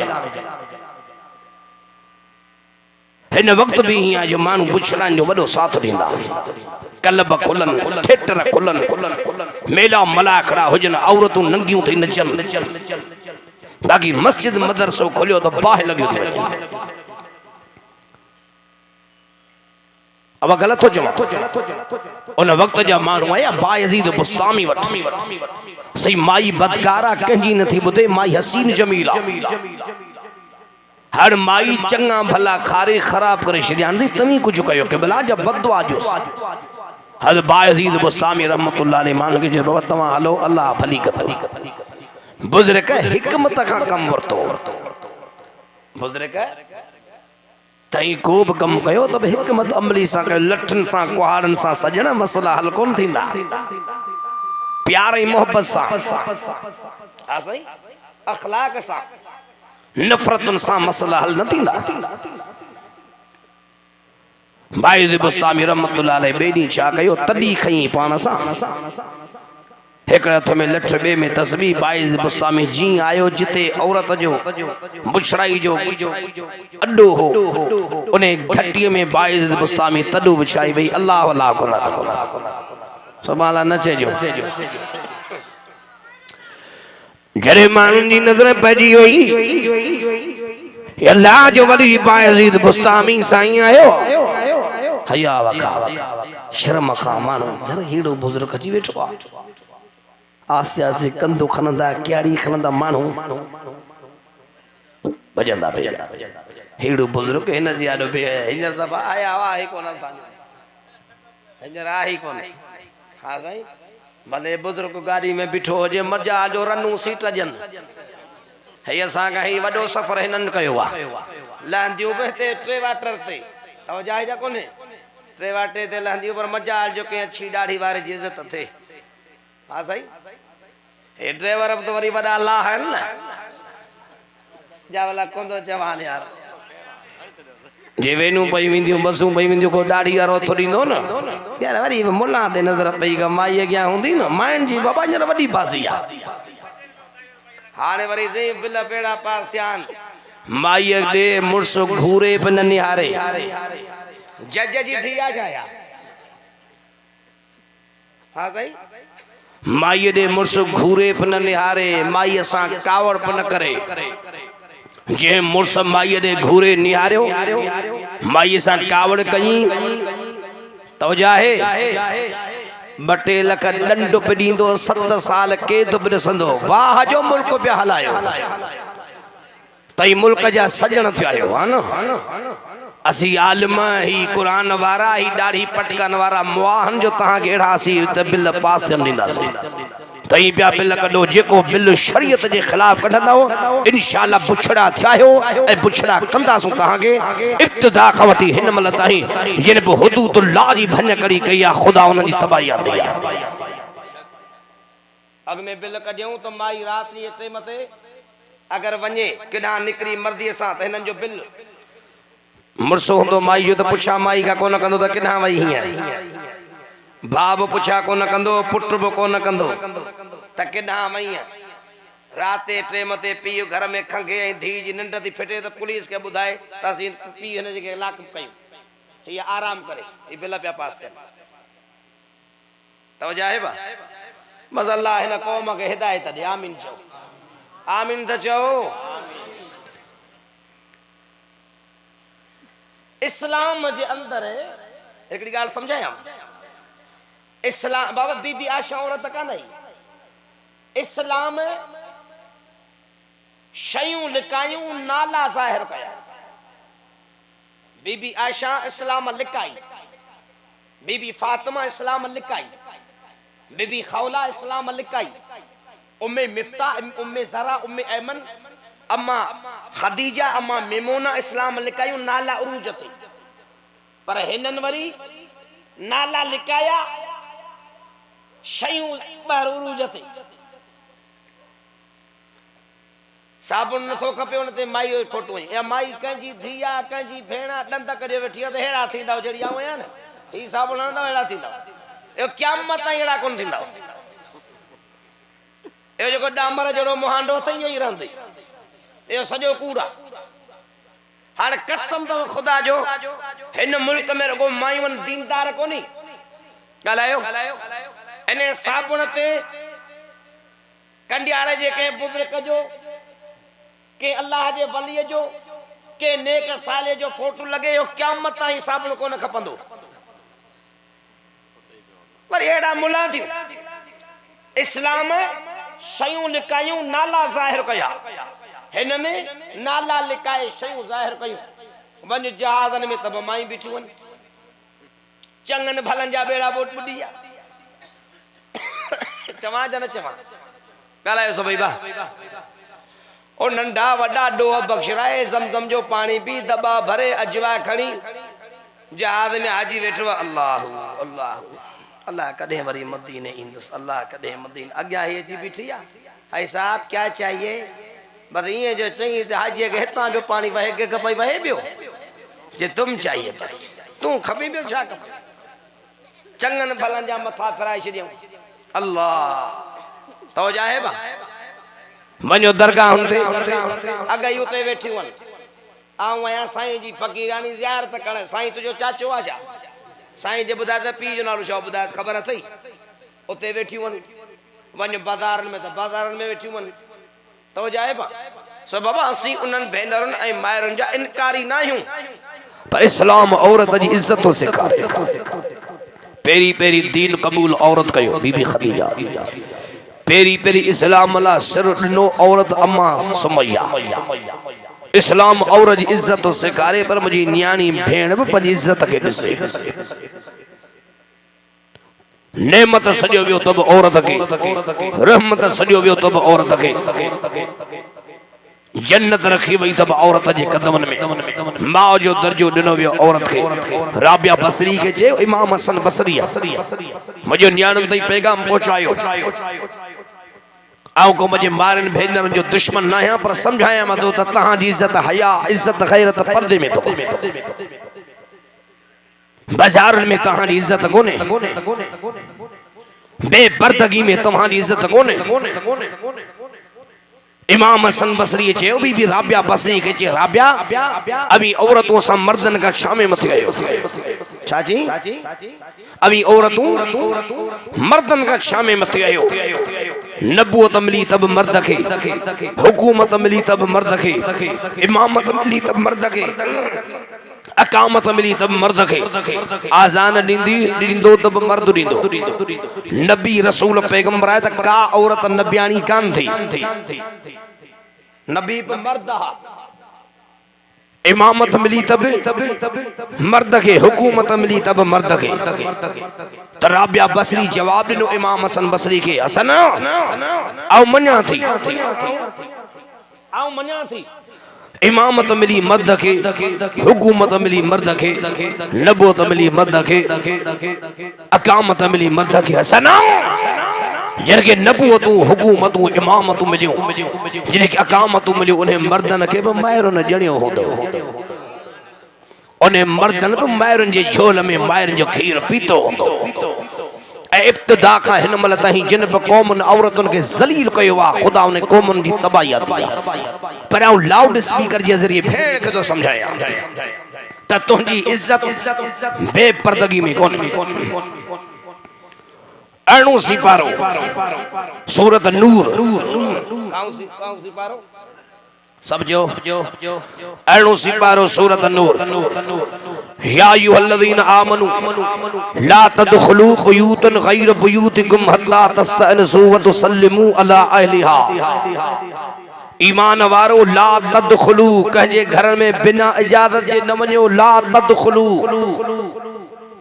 हिन वक़्त बि हीअं जो माण्हू बुछड़ाइनि जो वॾो साथ ॾींदा, क्लब खुलनि, थिएटर खुलनि, मेला मलाखड़ा हुजनि, औरतूं नंगियूं थी नचनि, बाक़ी मस्जिद मदरसो खोलियो त बाहि लॻियो थी वञे। अब ग़लति थो चवां, उन वक़्त जा माण्हू आया बायज़ीद बुस्तामी वटि। सही माई बदकारा कंहिंजी नथी ॿुधे, माई हसीन जमीला। हर माई चङा भला खारे ख़राब करे छॾिया। तव्हीं कुझु कयो के भला जब बददुआ जो हज़रत बायज़ीद बुस्तामी रहमतुल्लाह अलैहि माण्हुनि खे चयो तव्हां हलो अल्लाह भली कंदो। बुज़ुर्ग हिकमत खां कमु वरितो, बुज़ुर्ग तई को बि कमु कयो त हिकमत अमली सां कयो, लठनि सां कुहाड़नि सां सजण मसला हल कोन थींदा, प्यार ऐं मोहब्बत सां, हा साईं, अखलाक सां, नफ़रतुनि सां मसला हल न थींदा। बायज़ीद बुस्तामी रहमतुल्लाह अलैहि ॿिए ॾींहुं छा कयो, तॾी खई पाण सां, हिकिड़े हथ में लठ ॿिए में तस्बीह। बायज़ीद बुस्तामी जीअं आयो जिते औरत जो बुछड़ाई जो अड्डो हो, उन घटीअ में बायज़ीद बुस्तामी तॾो विछाई वई। अल्लाह अल्लाह सुभाणे न चइजो। जॾहिं माण्हुनि जी नज़र पइजी वई अल्लाह जो वली बायज़ीद बुस्तामी साईं आयो, हया वखा शर्म खां माण्हू घर हेड़ो बुज़ुर्ग अची वेठो आहे। आस्ते आस्ते कंधो खणंदा, क्यारी खणंदा, माण्हू भॼंदा पिया। हेड़ो बुज़ुर्ग हिन जे आॾो हींअर दफ़ा आया हुआ ई कोन, हींअर आहे ई कोन। हा साईं, भले बुज़ुर्ग गाड़ी में बीठो हुजे, मजा जो रनू सीट ॾियनि। हे असांखां ही वॾो सफ़र हिननि कयो आहे। लहंदियूं बि हिते टे वाटर ते, तवजाह जा कोन्हे, टे वाटे ते लहंदियूं, पर मजा जो कंहिं अछी ॾाढ़ी वारे जी इज़त थिए। हा साईं, हे ड्राइवर बि त वरी वॾा अलाह आहिनि न, जा भला कोंदो चवान यार। जे वेनूं पई वेंदियूं, बसूं पई वेंदियूं, को ॾाढ़ी वारो हथु ॾींदो न यार, वरी मुला ते नज़र पई का माई अॻियां हूंदी न, माइनि जी बाबा हींअर वॾी बाज़ी आहे। हाणे वरी बिल पेड़ा पास थिया आहिनि, माईअ ॾे मुर्स घूरे पे न निहारे जज जी धिया जाया हाँ सही माईअ ॾे मुर्स घूरे पे न निहारे माईअ सां कावड़ पे न करे जे मुर्स माईअ ॾे घूरे निहारियो माईअ सां कावड़ कई तवजाहे 2 लख ॾंड पे ॾींदो 7 साल कैद पे ॾिसंदो वाह जो मुल्क पिया हलायो तई मुल्क जा सजण थिया आहियो हा न असी आलिम ही कुरान वारा ही दाढ़ी पटकन वारा मुआहन जो तहां के एड़ा सी त बिल पास थियन ॾींदासीं तई पिया बिल कढो जेको बिल शरीयत जे खिलाफ कढंदा हो इंशाअल्लाह बुछड़ा थियायो ए बुछड़ा कंदासूं तहां के इब्तिदा खां वठी हिन मल ताईं जिन बि हुदूदुल्लाह जी भञ कड़ी कई आ खुदा उन जी तबाही आंदी आ अग में बिल कढियूं त माई रात जी टे मते अगर वने किना निकरी मर्दी सां त हिनन जो बिल मुर्सो होंदो माई जो त पुछा माई का कोन कंदो त किना वई हिया बाब पुछा कोन कंदो पुट बि कोन कंदो त किना वई रात 3 मते पीउ घर में खंगे ऐं धी जी निंड थी फिटे त पुलिस के बुधाए त असीं पीउ हिन जे लाक कयूं हीअ आराम करे ही बिल पिया पास थियनि तवजा है बा बस अल्लाह हिन क़ौम खे हिदायत ॾे आमीन चओ आमीन त चओ इस्लाम जे अंदर हिकड़ी गाल समझाया इस्लाम बाबा बीबी आशा औरत कान आई इस्लाम शयूं लिकायूं नाला ज़ाहिर कया बीबी आशा इस्लाम लिकाई बीबी फातिमा इस्लाम लिकाई बीबी खौला इस्लाम लिकाई उम्मे मिफ्ता उम्मे ज़रा उम्मे ऐमन अम्मा खदीजा अम्मा मेमूना इस्लाम लिकायूं नाला उरूज ते पर हिनन वरी नाला लिकाया शयूं ॿाहिर उरूज ते साबुन नथो खपे उन ते माई जो फोटो या माई कंहिंजी धीआ कंहिंजी भेण ॾंद करे वेठी आहे त अहिड़ा थींदा जहिड़ी आऊं आहियां न ही साबुन हणंदा अहिड़ा थींदा इहो क़यामत ताईं अहिड़ा कोन थींदा इहो जेको डामर जहिड़ो मुहांडो अथई इहो ई रहंदो ये सजो कूड़ा हाणे कसम तो खुदा जो हिन मुल्क में रगो मायूं दीनदार कोनी ॻाल्हायो इन साबुण ते कंडियारे जे के बुजुर्ग जो के अल्लाह जे वलीअ जो के नेक साले जो फोटो लगे यो क़यामत ताईं साबुण कोन खपंदो पर एड़ा मुला थी इस्लाम शयूं लिकायूं नाला ज़ाहिर कया हिनने नाला लिकाए शयूं ज़ाहिर कयूं वन जहाज़न में तब माई बिठियूं वन चंगन भलन जा बेड़ा बोट बुडिया चवा जन चवा ॻाल्हायो सो भई बा ओ नंढा वॾा ॾोह बख़्शराए ज़मज़म जो पानी पी दॿा भरे अजवा खणी जहाज में हाजी वेठो अल्लाह अल्लाह अल्लाह कॾहिं वरी मदीने ईंदुसि अल्लाह कॾहिं मदीने अॻियां ही अची बीठी आहे भाई साहब क्या चाहिए बस ये जो चाहिए तो हाजी के हितां जो पानी वहे के कपई वहे पियो जे तुम चाहिए बस तू खपी पियो छा कम चंगन भलन जा मथा फिराए छॾियूं अल्लाह तो जाए बा वञो दरगाह हुंदे अगई उते वेठी वन आऊं आया साईं जी फकीरानी ज़ियारत करण साईं तुझो चाचो आ छा साईं जे बुधाए त पीउ जो नालो छा बुधाए ख़बर अथई उते वेठी वन वञ बाज़ारनि में त बाज़ारनि में वेठी वन तो जाए बा सो बाबा असी उन्हनि भेनरुनि ऐं मायरुनि जा इनकारी न आहियूं पर इस्लाम औरत जी इज्जत तो सिखारे पेरी पेरी दीन कबूल औरत कयो बीबी खदीजा पेरी पेरी इस्लाम ला सिर ॾिनो औरत अम्मा सुमैया इस्लाम औरत जी इज्जत तो सिखारे पर मुंहिंजी न्याणी भेण बि पंहिंजी इज्जत खे ॾिसे नेमत सॼो वियो तब औरत खे रहमत सॼो वियो तब औरत खे जन्नत रखी वई तब औरत जे कदमन में मां जो दर्जो ॾिनो वियो औरत खे राबिया बसरी के चयो इमाम हसन बसरी मुंहिंजो न्याणियुनि ताईं पैगाम पहुचायो आऊं को मुंहिंजे मारनि भेनरुनि जो दुश्मन न आहियां पर सम्झायां मां त तव्हांजी इज़त हया इज़त गैरत पर्दे में तो बाज़ारुनि में तव्हांजी इज़त कोन्हे बेपर्दगी में तव्हांजी इज़त कोन्हे इमाम हसन बसरी चयो भी राबिया बसरी के चे राबिया अभी औरतों सा मर्दन का शामे मत गयो चाची अभी औरतों मर्दन का शामे मत गयो नबूवत मिली तब मर्द के हुकूमत मिली तब मर्द के इमामत मिली तब मर्द के अकामत मिली तब मर्द के आजान ॾींदो तब मर्द ॾींदो नबी रसूल पैगंबर आहे त का औरत नबियाणी कान थी नबी पे मर्द इमामत मिली तब मर्द के हुकूमत मिली तब मर्द के तो राबिया बसरी जवाब ॾिनो इमाम हसन बसरी के हसन आओ मञा थी इमामत मिली मर्द के हुकूमत मिली मर्द के नबूवत मिली मर्द के अकामत मिली मर्द के हसन जिनके नबूवतू हुकूमतू इमामतू मिलियो जिनके अकामतू मिलियो उन्हें मर्दन के भी मायरो न जणियो होंदो उन्हें मर्दन भी मायरन जे झोल में मायरन जो खीर पीतो होंदो इब्तिदा का हिन मल ताईं जिन पे कौमन औरतुन के जलील कयो आ खुदा उन्हें कौमन की तबाही आती पर लाउड स्पीकर जे जरिए भेड़ के तो समझाया त तुंजी इज्जत बेपर्दगी में कोन अणु सिपारो सूरत नूर सब जो अणु सिपारो सूरत नूर या अय्युहल्लज़ीना आमनू ला तदखुलू बुयूतन गैर बुयूतिकुम हत्ता तस्तअनसू व तुसल्लिमू अला अहलिहा ईमान वारो ला तदखुलू कहे घर में बिना इजाजत जे न वञो ला तदखुलू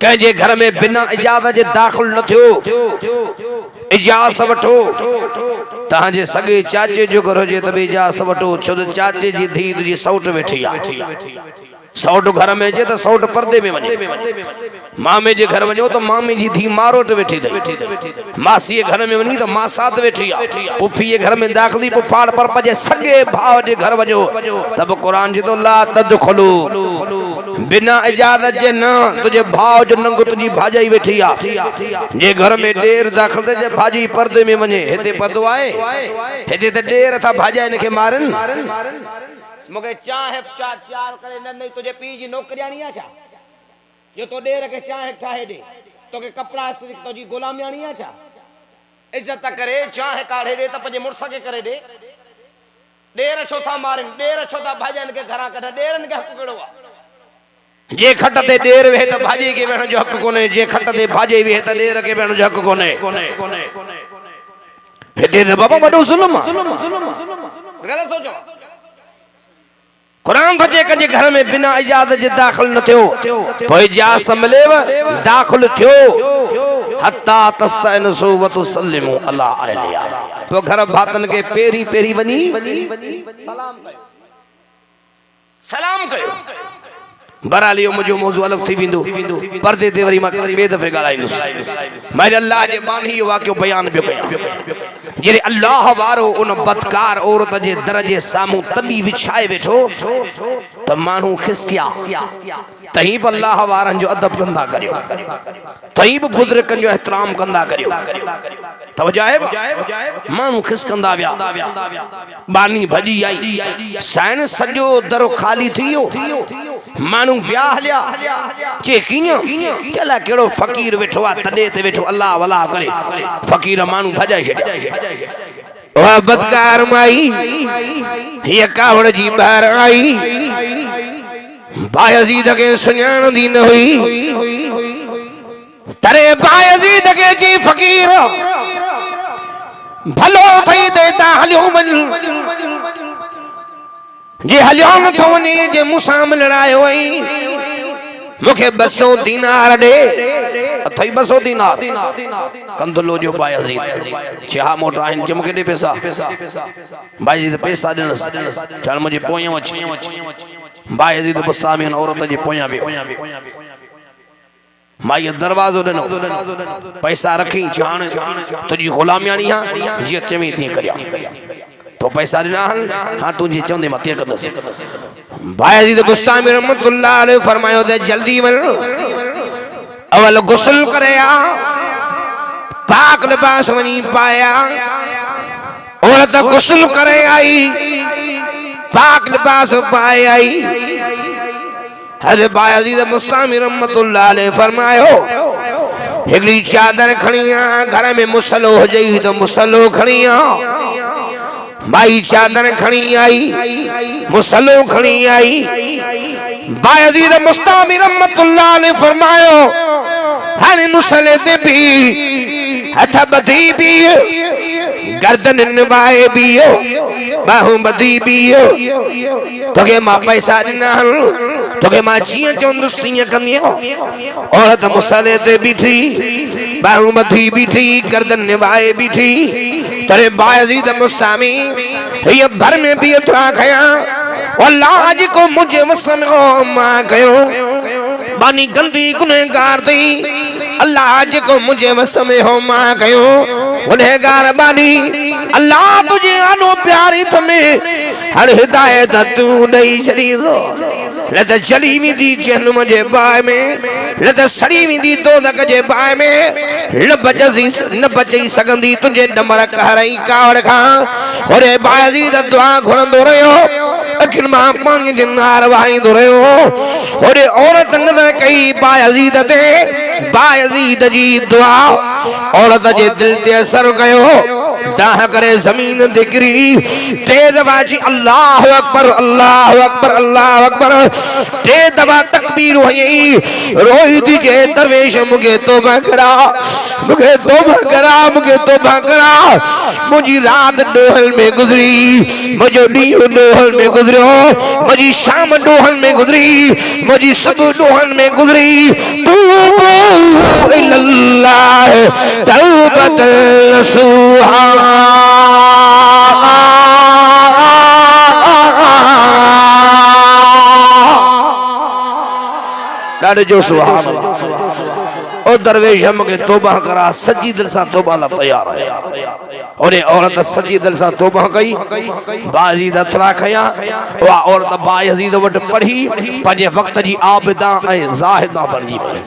कहे घर में बिना इजाजत जे दाखिल न थियो इजाजत वठो तहांजे सगे चाचे जो घर हुजे त इजाजत वठो छो त चाचे जी धी तुजी सौट वेठी आ सौट घर में जे तो सौट पर्दे में वने मामे जे घर वञो तो मामी जी धी मारोट वेठी दे मासी घर में वनी तो मासात वेठी आ पुफी जे घर में दाखली पुफाड़ पर पजे सगे भाव जे घर वञो तब कुरान जी तो ला तदखुलू बिना इजाजत जे न तुझे भाव जो नंग तुझी भाजाई वेठी आ जे घर में देर दाखिल दे जे भाजी पर्दे में वने हेते पर्दो आए हेते त देर था भाजा इनके मारन मुके चाहे प्यार करे न नहीं तुझे पी जी नौकरियानी आ छा यो तो देर के चाहे ठाहे दे तो के कपड़ा तो जी गुलामी आनी आ छा इज्जत करे चाहे काढ़े दे त पजे मुर्स के करे दे देर छो था मारन देर छो था भाजन के घरा कढ देरन के हक केड़ो आ जे खट ते देर वे त भाजी के वेण जो हक कोने जे खट ते भाजे वे त देर के वेण जो हक कोने हेते बाबा बडो जुल्म गलत सोचो कुरान भजे के घर में बिना इजाजत जे दाखिल न थियो कोई इजाजत मिलेव दाखिल थियो हत्ता तस्तअनसू व तुसल्लिमू अला अहलिहा तो घर भातन के पेरी पेरी वनी सलाम कयो बरालियो मुझो मौजू अलग थी बिंदु पर्दे ते वरी मां बे दफे गालाइंदुस मैं अल्लाह जे बानी वाक्यो बयान बियो कया जेरे अल्लाह वारो उन बदकार औरत जे दरजे सामू तबी विछाए वेठो त मानू खिसकिया तही ब अल्लाह वारन जो अदब कंदा करियो तही ब बुजुर्गन जो एहतराम कंदा करियो तवजाए मानू खिसकंदा व्या बानी भजी आई साइन सजो दरो खाली थियो मानू ब्याह लिया चे कियो चला केड़ो फकीर वेठो आ तडे ते वेठो अल्लाह वला करे फकीर मानू भजाई छड्या ओ बदकार माई ये कावड़ जी बाहर आई बायजीद के सुञाण दी न हुई तरे बायजीद के जी फकीर भलो थई देता हलियो मन जे हलियो न थो वने जे मुसाम लड़ायो आई मुखे 200 दीनार दे अथई 200 दीनार कंदलो जो बायजीद छा मोटा आइन जे मुखे दे पैसा बायजीद पैसा देनस चल मुझे पोया वच बायजीद बुस्तामी औरत जे पोया बे माई दरवाजो देनो पैसा रखी जान तुजी गुलामियानी हां जे चमी थी करया तो पैसा देना हां तुझे चंदे मते कदस बायजीद बुस्तामी रहमतुल्लाह अलैहि फरमायो दे जल्दी वन अवल गुस्ल करया पाक लिबास वनी पाया औरत गुस्ल करे आई, पाक लिबास पाए आई। हज़रत बायज़ीद मुस्तामी रहमतुल्लाह अलैह फरमायो हिकड़ी चादर खणिया, घर में मुसलो हुजई तो मुसलो खणिया। भाई चादर खणी आई, मुसलो खणी आई। बायज़ीद मुस्तामी रहमतुल्लाह अलैह फरमायो हाने मुसले ते भी हथ बधी भी, गर्दन निभाए भी, बाहूं बधी भी। तोखे मां पैसा दिना, तोखे मां जियां चवंदुसि तीअं कंदियो। औरत मुसले ते बीठी, बाहूं बधी बीठी, गर्दन निभाए बीठी। तरे बायज़ीद मुस्तामी ये भर में भी उतरा खया, अल्लाह जी को मुझे मसन मां कयो बानी गंदी गुनहगार थी। अल्लाह जी को मुझे मसन हो मां कयो गुनहगार बानी। अल्लाह तुझे आनो प्यारी तमें हर हिदायत तू नहीं छड़ी सो। लत चली वेंदी जहनुम जे बाहि में, लत सड़ी वेंदी दोज़ख जे बाहि में। न बची सघंदी तुंहिंजे डमर कहरई कावड़ खां। होरे बायज़ीद दुआ घुरंदो रहियो, अखियुनि मां पाणी जी नार वहाईंदो रहियो। होरे औरत नज़र कई बायज़ीद ते, बायज़ीद जी दुआ औरत जे दिल ते असर कयो। दाह करे जमीन ते गिरी, टे दफा जी अल्लाह अकबर अल्लाह अकबर अल्लाह अकबर, टे दफा तकबीर हुई। रोई थी जे दरवेश मुझे तौबा करा, मुझे तौबा करा, मुझे तौबा करा। मुझी रात डोहल में गुजरी, मुझो ॾींहुं डोहल में गुजरियो, मुझी शाम डोहल में गुजरी, मुझी सुबह डोहल में गुजरी। तूबू इल्लल्लाह तौबतन नसूहा। ॾाढो जो सुभान अल्लाह। ओ दरवेश मूंखे तौबा करा, सची दिल सां तौबा ला तैयार है। और औरत सची दिल सां तौबा कई। बायज़ीद अथरा खया, उहा औरत बायज़ीद वटि पढ़ी, पंहिंजे वक़्त जी आबिदा ऐं ज़ाहिदा बणजी वई।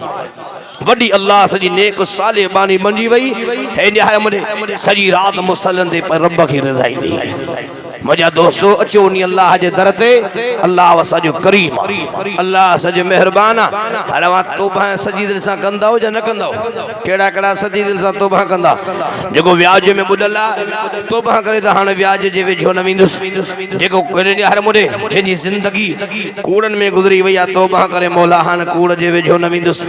वॾी अल्लाह सजी नेक साले बानी बणजी वई। हे निहाय सॼी रात मुसलन ते रब खे रिज़ाईंदी। मुझा दोस्तों अचो नी अल्लाह जे दर ते। अल्लाह सजो करीम, अल्लाह सजो मेहरबान। हलवा तौबा सजी दिल सां कंदा हो या न कंदा हो? केड़ा केड़ा सजी दिल सां तौबा कंदा? जेको व्याज में बुडल आहे तौबा करे त हाणे व्याज जे वेझो न वेंदुसि। जेको हर मुड़े जंहिंजी ज़िंदगी कूड़न में गुज़री वई आहे तौबा करे मौला हाणे कूड़ जे वेझो न वेंदुसि।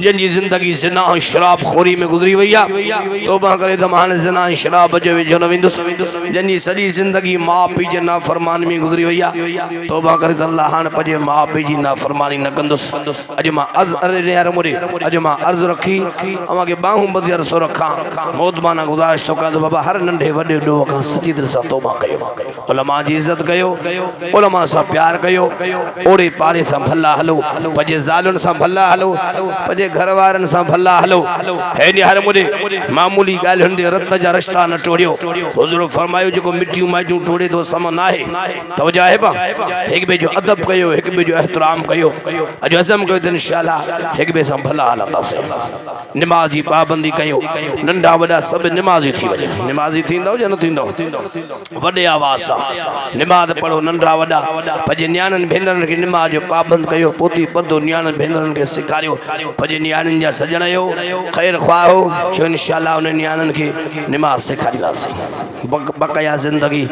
जंहिंजी ज़िंदगी ज़िना ऐं शराब खोरी में गुज़री वई आहे तौबा करे त हाणे ज़िना ऐं शराब जे वेझो न वेंदुसि। जंहिंजी सॼी ज़िंदगी माउ पीउ जे नाफ़रमानी में गुज़री वई आहे तौबा करे त अल्लाह हाणे पंहिंजे माउ पीउ जी नाफ़रमानी न कंदुसि। अॼु मां अॼु मां अर्ज़ु रखी अव्हां खे ॿाहूं ॿधी अर्ज़ु रखां, मोहतबाना गुज़ारिश थो कयां त बाबा हर नंढे वॾे ॾोह खां सची दिलि सां तौबा कयो, उलमा जी इज़त कयो, उलमा सां प्यार कयो, ओड़े पाड़े सां भला हलो, पंहिंजे ज़ालुनि सां भला हलो, पंहिंजे घर वारनि सां भला हलो। हे हर मुड़े मामूली ॻाल्हियुनि ते रत जा रिश्ता न टोड़ियो। हुज़ूर फरमायो जेको मिठियूं माइजूं टोड़े थो समन आहे। तवजो आहे बा, हिक ॿिए जो अदब कयो, हिक ॿिए जो एहतराम कयो। अॼु अज़म कयो त इंशाअल्लाह हिक ॿिए सां भला हलंदासीं। निमाज़ जी पाबंदी कयो, नंढा वॾा सभु निमाज़ी थी वञे। निमाज़ी थींदव या न थींदव? वॾे आवाज़ सां निमाज़ पढ़ो, नंढा वॾा पंहिंजे न्याणनि भेनरनि खे निमाज़ जो पाबंद कयो। पोती पर्दो न्याणनि भेनरनि खे सेखारियो। पंहिंजे न्याणनि जा सजण हो, ख़ैर ख़्वाह हो, छो इंशाअल्लाह उन न्याणनि खे निमाज़ सेखारींदासीं। बक़ाया ज़िंदगी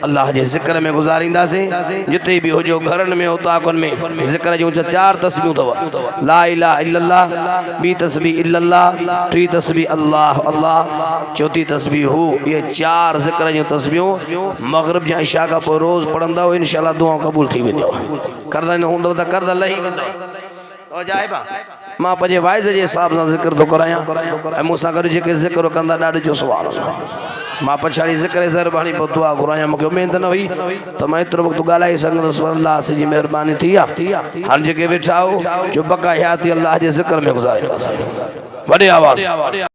अल्लाह जे ज़िक्र में गुज़ारींदासीं। जिते भी हुजो, घरनि में, उताकुनि में ज़िक्र जूं चार तस्बीहूं अथव। ला इलाहा इल्लल्लाह, ॿी तस्बीह इल्लल्लाह, टी तस्बीह अल्लाह अल्लाह, चौथी तस्बीह हू। ये चार ज़िक्र जूं तस्बीहूं मग़रिब या इशा खां पोइ रोज़ पढ़ंदव, इंशाअल्लाह दुआ क़बूल थी वेंदव। करदा न हूंदव त करदा लही वेंदव। जाइबा मां पंहिंजे वाइज़ जे हिसाब सां ज़िक्र थो करायां ऐं मूंसां गॾु जेके ज़िक्र कंदा ॾाढो जो सुवाल मां पछाड़ी ज़िक्र ज़रबानी पोइ दुआ घुरायां। मूंखे उमेद न हुई त मां एतिरो वक़्तु ॻाल्हाए सघंदुसि, पर अल्लाह जी महिरबानी थी आहे। हाणे जेके वेठा हो जो बक़ा हयाती अल्लाह जे ज़िक्र में गुज़ारींदासीं। वॾे आवाज़